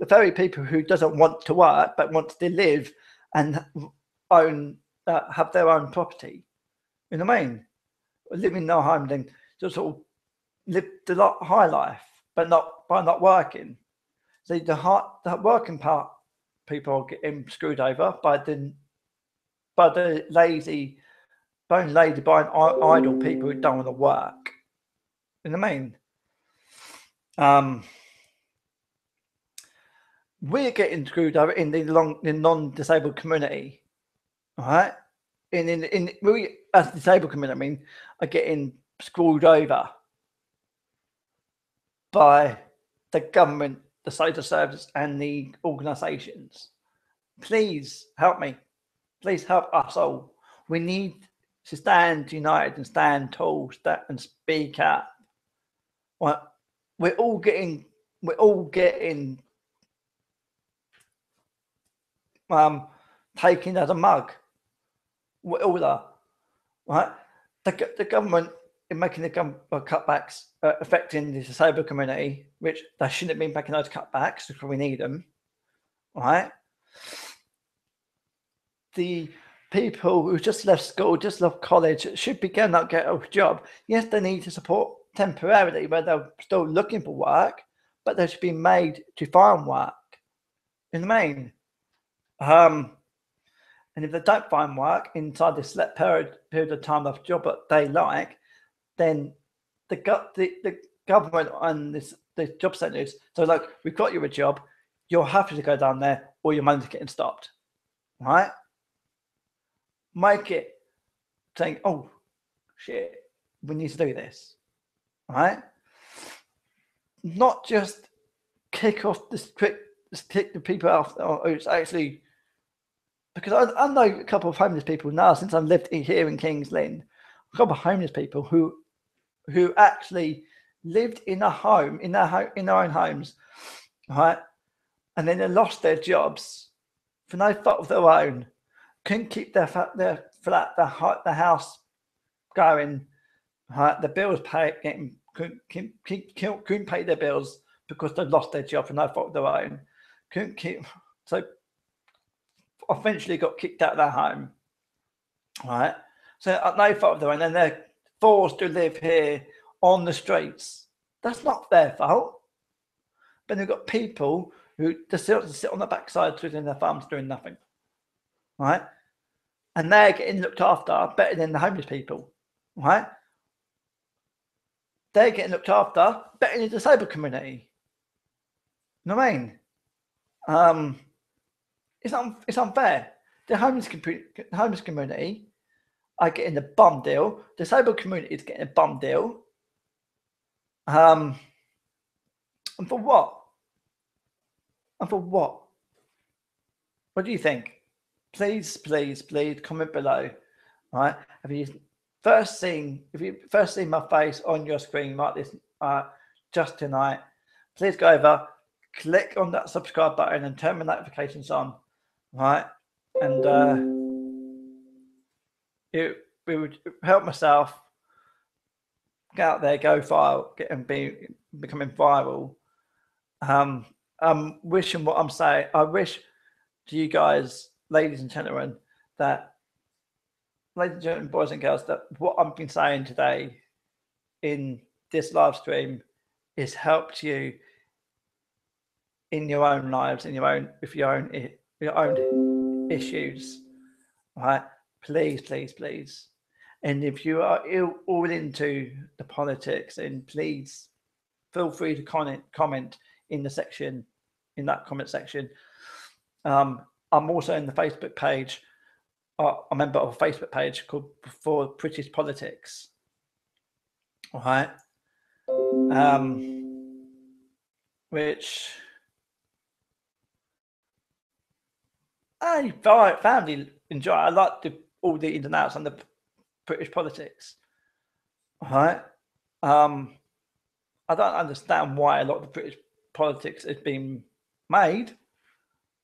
very people who doesn't want to work but wants to live and have their own property. You know what I mean? Live in their home, then just sort of live the high life, but not working. So the working part people are getting screwed over by the lazy, idle people who don't want to work. You know what I mean? We're getting screwed over in the non-disabled community, all right? We as the disabled community, I mean, are getting screwed over by the government, the social service, and the organisations. Please help me. Please help us all. We need to stand united and stand tall, and speak up. Well, we're all getting taken as a mug. We're all are, right? The government is making the cutbacks affecting the disabled community, which they shouldn't have been making those cutbacks because we need them, right? The people who just left school, just left college, should be getting out, get a job. Yes, they need to support temporarily where they're still looking for work, but they should be made to find work. In the main, and if they don't find work inside this set period of time of job that they like, then the government and the job centres, so like, we've got you a job, you're happy to go down there, or your money's getting stopped, right? Make it saying, oh shit, we need to do this, right? Not just kick the people out. It's actually, because I know a couple of homeless people now since I've lived here in King's Lynn, a couple of homeless people who actually lived in a home, in their own homes, right? And then they lost their jobs for no fault of their own. Couldn't keep their house going, right? The bills couldn't pay their bills because they lost their job for no fault of their own. Couldn't keep, so eventually got kicked out of their home, right? So at no fault of their own, and they're forced to live here on the streets. That's not their fault. But they've got people who just sit on the backside twiddling their thumbs doing nothing, right? And they're getting looked after better than the homeless people, right? They're getting looked after better than the disabled community. You know what I mean? It's unfair. The homeless community are getting a bum deal. The disabled community is getting a bum deal. And for what? And for what? What do you think? Please, please, please comment below. All right. If you first seen my face on your screen like this just tonight, please go over, click on that subscribe button and turn my notifications on. Right. And it would help myself get out there, go viral, becoming viral. I'm wishing what I'm saying. I wish to you guys, ladies and gentlemen, boys and girls, that what I've been saying today in this live stream has helped you in your own lives, with your own issues. Right? Please, please, please. And if you are all into the politics, then please feel free to comment in that comment section. I'm also in the Facebook page. I'm a member of a Facebook page called For British Politics. All right. Which I family enjoy. I like all the ins and outs on the British politics. All right. I don't understand why a lot of the British politics is being made.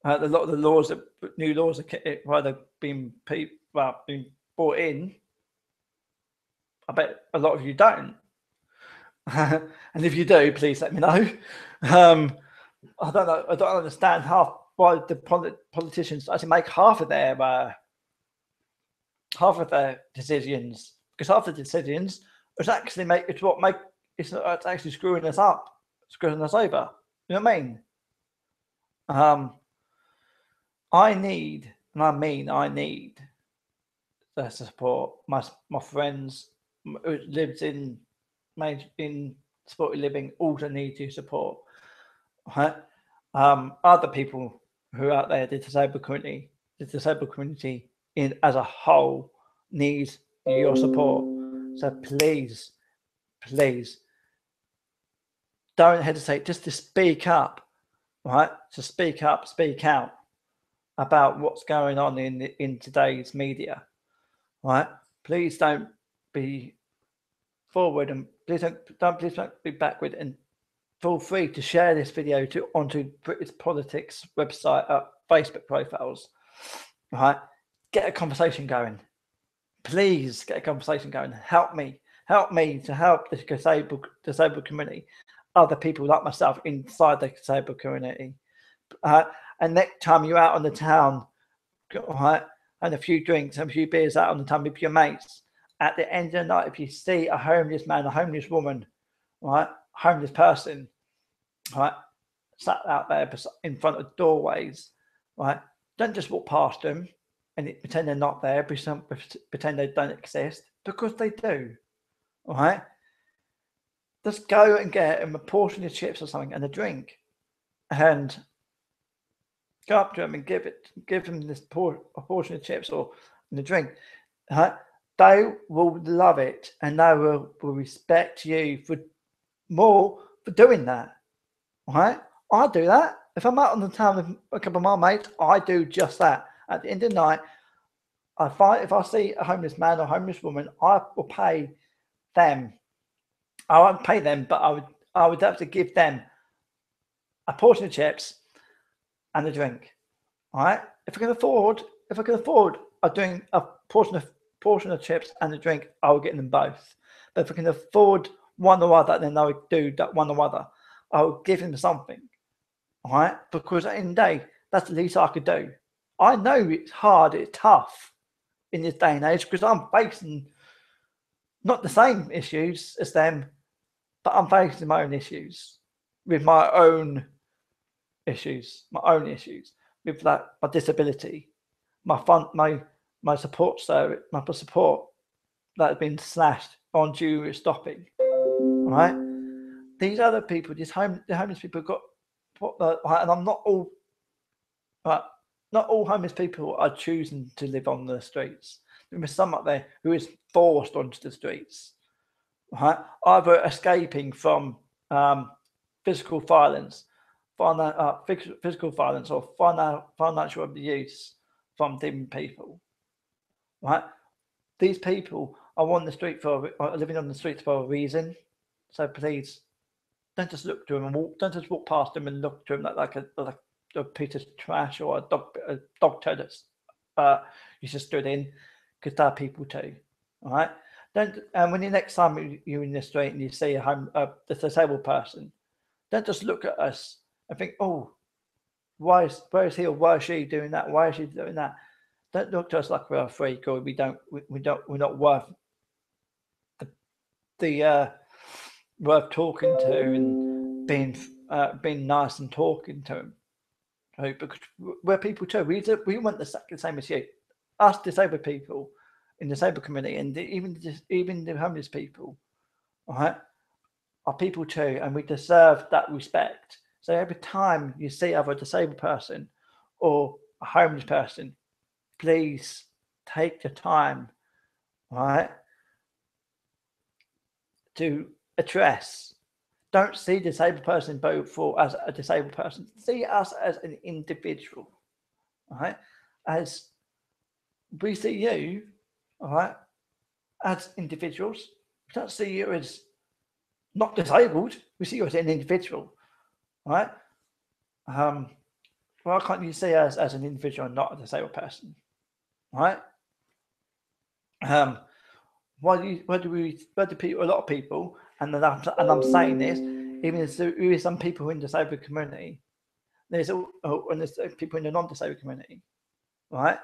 A lot of the laws, new laws, are why they've been being brought in. I bet a lot of you don't. And if you do, please let me know. I don't know. I don't understand why the politicians actually make half of their decisions, because half the decisions is actually it's actually screwing us up, screwing us over. You know what I mean? I need the support. My friends who lives in supported living also need to support. Right? Other people who are out there, the disabled community as a whole needs your support. So please don't hesitate just to speak up, right? To speak up, speak out about what's going on in today's media, right? Please don't be forward, and please don't be backward, and feel free to share this video onto British Politics website, Facebook profiles, right? Get a conversation going. Please get a conversation going. Help me to help the disabled community, other people like myself inside the disabled community. And next time you're out on the town, right, and a few drinks and a few beers out on the town with your mates, at the end of the night, if you see a homeless man, a homeless woman, right, homeless person, right, sat out there in front of doorways, right, don't just walk past them and pretend they're not there, pretend they don't exist, because they do, right? Just go and get them a portion of chips or something and a drink, and go up to them and give them a portion of chips or a drink. Right? They will love it, and they will respect you for doing that. Right? I do that. If I'm out on the town with a couple of my mates, I do just that. At the end of the night, if I see a homeless man or homeless woman, I will pay them. I won't pay them, but I would have to give them a portion of chips and a drink. All right. If I can afford doing a portion of chips and a drink, I will get them both. But if I can afford one or other, then I would do that one or other. I will give them something. All right. Because at the end of the day, that's the least I could do. I know it's hard, it's tough in this day and age, because I'm facing not the same issues as them, but I'm facing my own issues with my own issues with that, my disability, my support service, my support that has been slashed on due stopping. Right? These other people, the homeless people, and I'm not all, right? Not all homeless people are choosing to live on the streets. There are some up there who is forced onto the streets, right? Either escaping from physical violence, physical violence, or financial abuse from different people, right? These people are living on the streets for a reason. So please, don't just look to them and don't just walk past them and look to them like a piece of trash or a dog turd that's you just stood in, because they're people too. All right. And when the next time you're in the street and you see a disabled person, don't just look at us and think, oh, where is he or why is she doing that? Why is she doing that? Don't look to us like we're a freak or we're not worth worth talking to and being nice and talking to them. Right? Because we're people too. We want the same as you. Us disabled people in the disabled community, and even the homeless people, all right, are people too, and we deserve that respect. So every time you see either a disabled person or a homeless person, please take the time, all right, to address. Don't see disabled person as a disabled person. See us as an individual, all right, as we see you, all right, as individuals. We don't see you as not disabled. We see you as an individual, right? Why can't you see us as an individual and not a disabled person, right? Why do people, a lot of people, and I'm saying this, even as there is some people in the disabled community, there's people in the non-disabled community, right?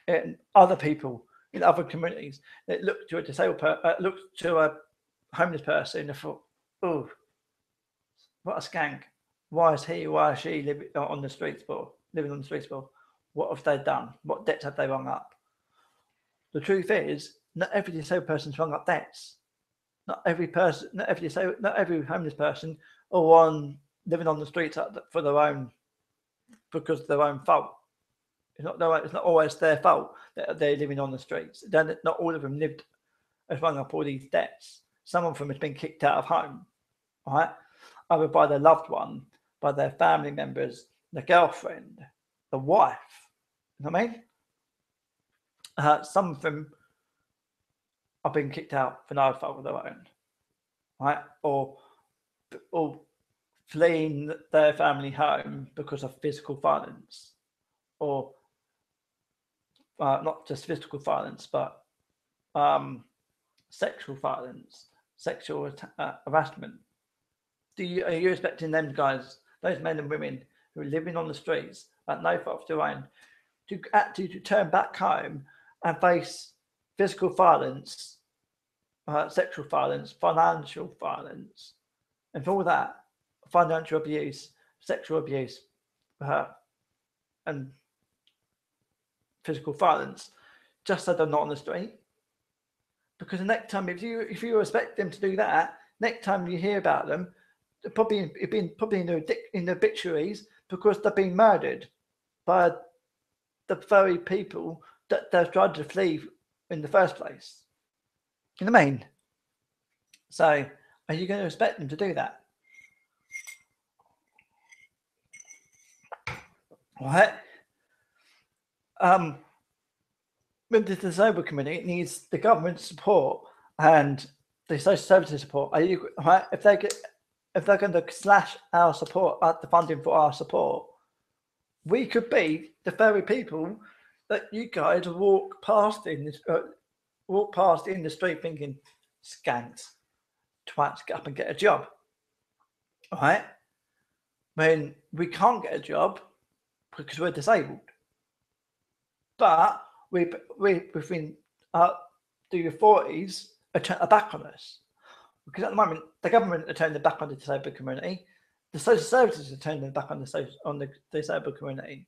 And other people in other communities that look to a look to a homeless person and thought, oh, what a skank. Why is she living on the streets for? What have they done? What debts have they rung up? The truth is, not every disabled person's rung up debts. Not every homeless person or living on the streets for their own, because of their own fault. It's not always their fault that they're living on the streets. Not all of them have rung up all these debts. Some of them have been kicked out of home, right? Either by their loved one, by their family members, the girlfriend, the wife. You know what I mean? Some of them have been kicked out for no fault of their own, right? Or fleeing their family home because of physical violence, or not just physical violence, but sexual violence, sexual harassment. Are you expecting them guys, those men and women who are living on the streets at no fault of their own, to turn back home and face physical violence, sexual violence, financial violence, and for all that, financial abuse, sexual abuse, and physical violence, just so they're not on the street? Because the next time, if you expect them to do that, next time you hear about them, probably in the obituaries, because they've been murdered by the very people that they've tried to flee in the first place. You know what I mean? So, are you going to expect them to do that? Right? With the disabled community, it needs the government support and the social services support. Are you right? If they're going to slash our support, the funding for our support, we could be the very people that you guys walk past in the street thinking, skanks, twats, get up and get a job. Right? When we can't get a job because we're disabled. But the authorities are turning their back on us. Because at the moment, the government are turning their back on the disabled community. The social services are turning their back on the disabled community.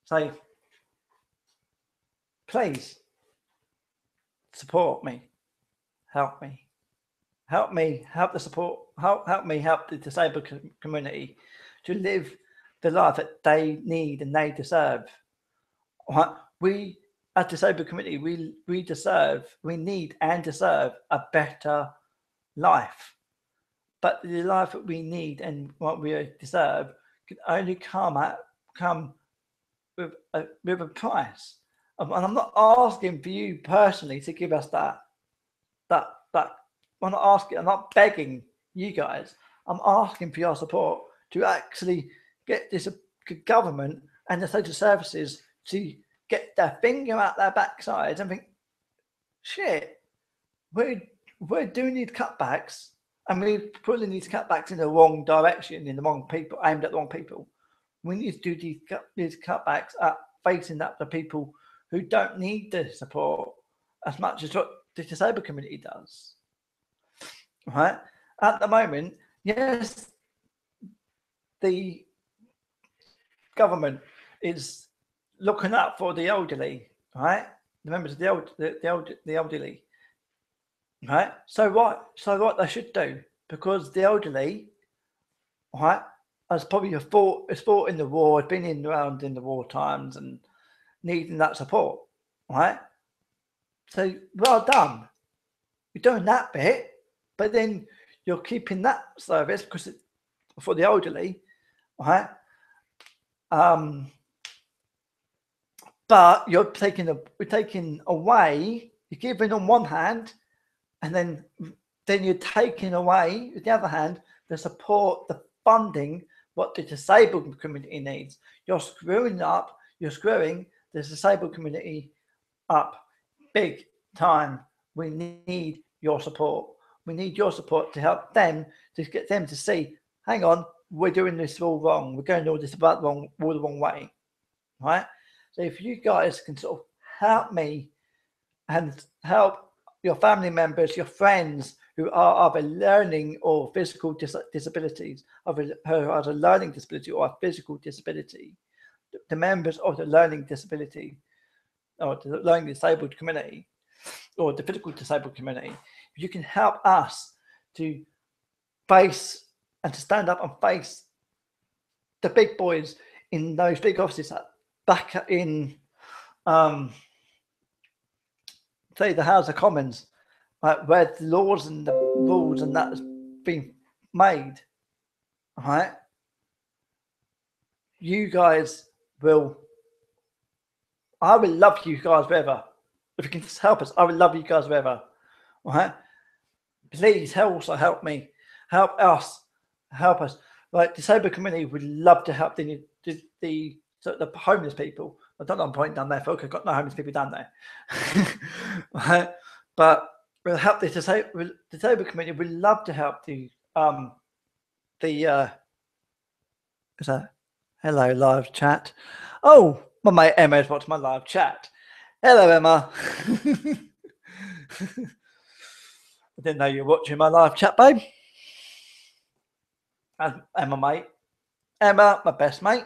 So, please, support me. Help me. Help me help the disabled community to live the life that they need and they deserve. We, as disabled community, we need and deserve a better life. But the life that we need and what we deserve can only come with a price. And I'm not asking for you personally to give us that. I'm not asking. I'm not begging you guys. I'm asking for your support to actually get this government and the social services to get their finger out their backsides and think, shit, we do need cutbacks, and we probably need cutbacks in the wrong direction, in the wrong people, aimed at the wrong people. We need to do these cutbacks at facing up the people who don't need the support as much as what the disabled community does. Right? At the moment, yes, the government is looking out for the elderly, right? The members of the elderly, right? So what they should do, because the elderly, right, has probably fought in the war, has been around in the war times and needing that support, right? So well done, you're doing that bit, but then you're keeping that service because it's for the elderly, right? But we're taking away, you're giving on one hand, and then then you're taking away, on the other hand, the support, the funding, what the disabled community needs. You're screwing the disabled community up big time. We need your support. We need your support to help them, to get them to see, hang on, we're doing this all wrong. We're going all this about all the wrong way, right? So if you guys can sort of help me and help your family members, your friends who are of a learning or physical disabilities, who has a learning disability or a physical disability, the members of the learning disability or the learning disabled community or the physical disabled community, if you can help us to face and to stand up and face the big boys in those big offices back in say the House of Commons, where the laws and the rules and that has been made, right? You guys will, I would love you guys wherever. If you can just help us, I would love you guys wherever, right? Please also help me, help us, help us. Like disabled community would love to help the homeless people. I don't know, I'm pointing down there, folks. I've got no homeless people down there. Right? But we'll help the disabled community. We'd love to help hello live chat. Oh, my mate Emma is watching my live chat. Hello, Emma. I didn't know you were watching my live chat, babe. Emma, mate. Emma, my best mate.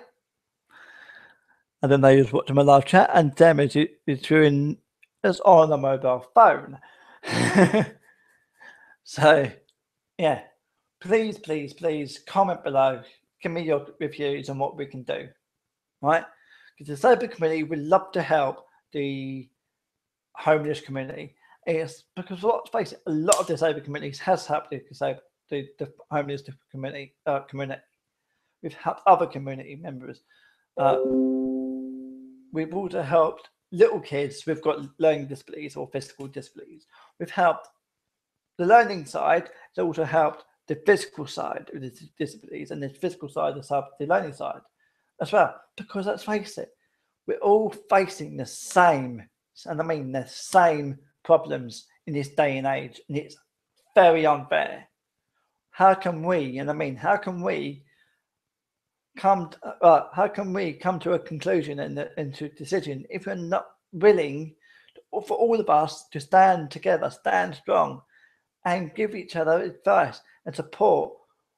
I didn't know you was watching my live chat, and damage is doing us on a mobile phone. So, yeah, please comment below. Give me your reviews on what we can do, right? Because the disabled community would love to help the homeless community. It's because, let's face it, a lot of disabled communities has helped the homeless community. We've helped other community members. We've also helped little kids who've got learning disabilities or physical disabilities. We've helped the learning side. It's also helped the physical side of the disabilities, and the physical side has helped the learning side as well. Because let's face it, we're all facing the same, and I mean the same problems in this day and age, and it's very unfair. How can we come to a conclusion and to a decision if we're not willing for all of us to stand together, stand strong, and give each other advice and support,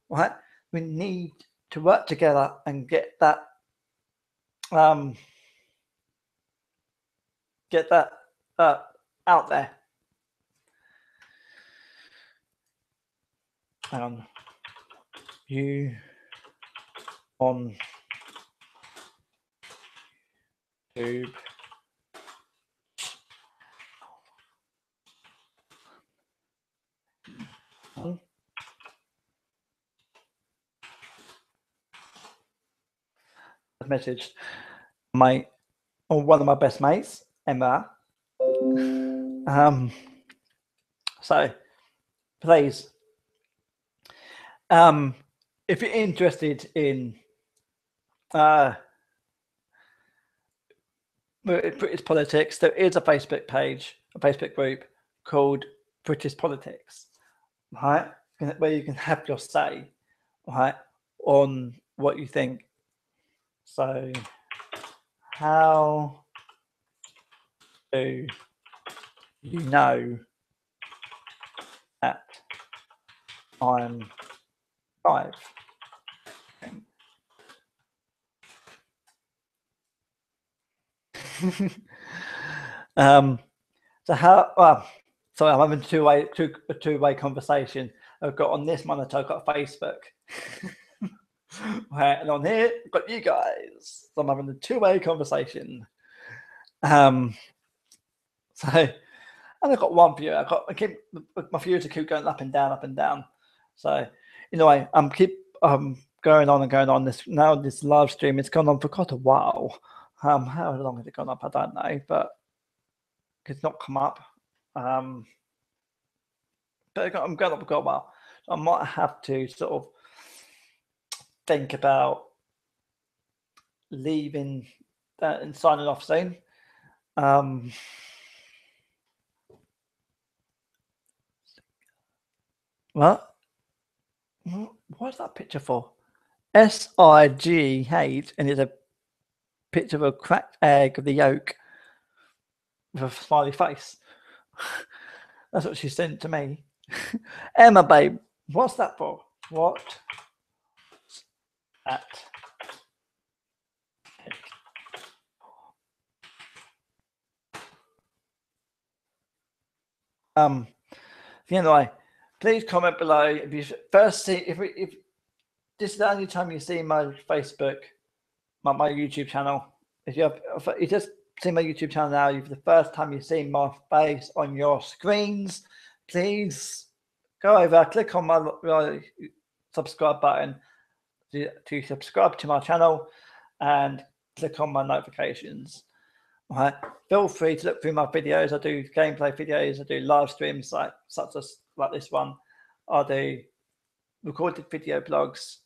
right? We need to work together and get that out there. You on YouTube. I've messaged one of my best mates, Emma. So please, if you're interested in British politics, there is a Facebook page, a Facebook group called British Politics, right? Where you can have your say, right, on what you think. So, how do you know that I'm live? So how? Sorry, I'm having a two-way conversation. I've got on this monitor, I've got Facebook, right, and on here, I've got you guys. So I'm having a two-way conversation. So, and I've got one viewer. My viewers keep going up and down. So, anyway, going on. This live stream, it's gone on for quite a while. How long has it gone up? I don't know, but it's not come up. but I'm going up a while. I might have to sort of think about leaving and signing off soon. What? What's that picture for? SIGH, and it's a picture of a cracked egg of the yolk with a smiley face. That's what she sent to me. Emma, babe, what's that for? What? At anyway, please comment below if you first see if this is the only time you see my Facebook, my YouTube channel. If you just see my YouTube channel now, if the first time you see my face on your screens, please go over, click on my subscribe button to subscribe to my channel and click on my notifications. Right. Feel free to look through my videos. I do gameplay videos. I do live streams such as like this one. I do recorded video blogs.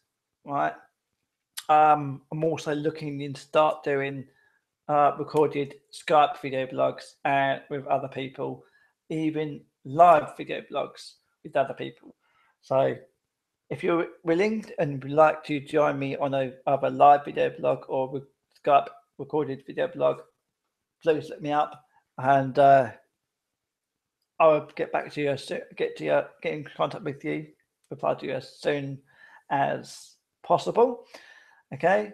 Right. I'm also looking to start doing recorded Skype video blogs and with other people, even live video blogs with other people. So if you're willing and would like to join me on either live video blog or with Skype recorded video blog, please look me up, and I'll get back to you, get in contact with you, reply to you as soon as possible. Okay,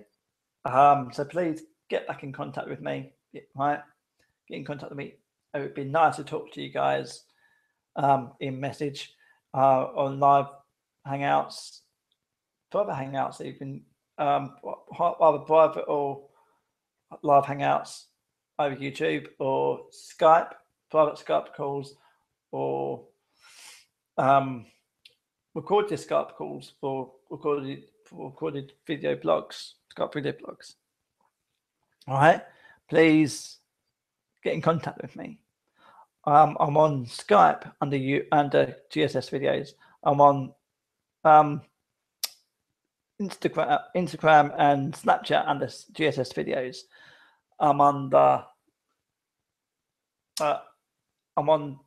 so please get back in contact with me. Right, get in contact with me. It would be nice to talk to you guys in message on live hangouts, private hangouts, even either private or live hangouts over YouTube or Skype, private Skype calls, or recorded Skype calls for recorded video blogs, Skype video blogs. All right, please get in contact with me. I'm on Skype under GSS videos. I'm on Instagram and Snapchat under GSS videos. I'm on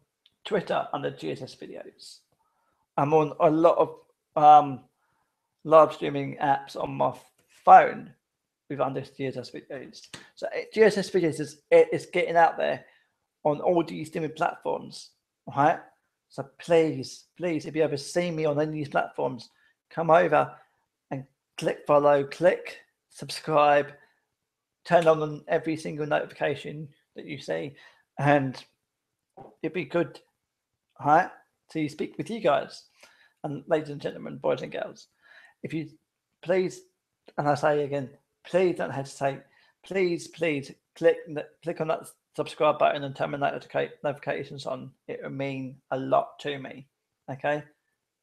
Twitter under GSS videos. I'm on a lot of live streaming apps on my phone with under GSS videos. So GSS videos is getting out there on all these different platforms. All right. So please, if you ever see me on any of these platforms, come over and click follow, click subscribe, turn on every single notification that you see, and it'd be good, all right, to speak with you guys. And ladies and gentlemen, boys and girls, if you please, and I say again, please don't hesitate. Please click on that subscribe button and turn my notifications on. It will mean a lot to me. Okay,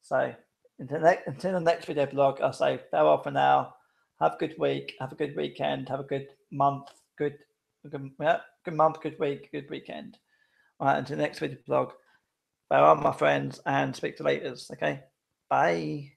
so until the next video blog, I'll say farewell for now. Have a good week. Have a good weekend. Have a good month. Good month. Good week. Good weekend. All right. Until the next video blog. Farewell, my friends, and speak to you later. Okay. Bye.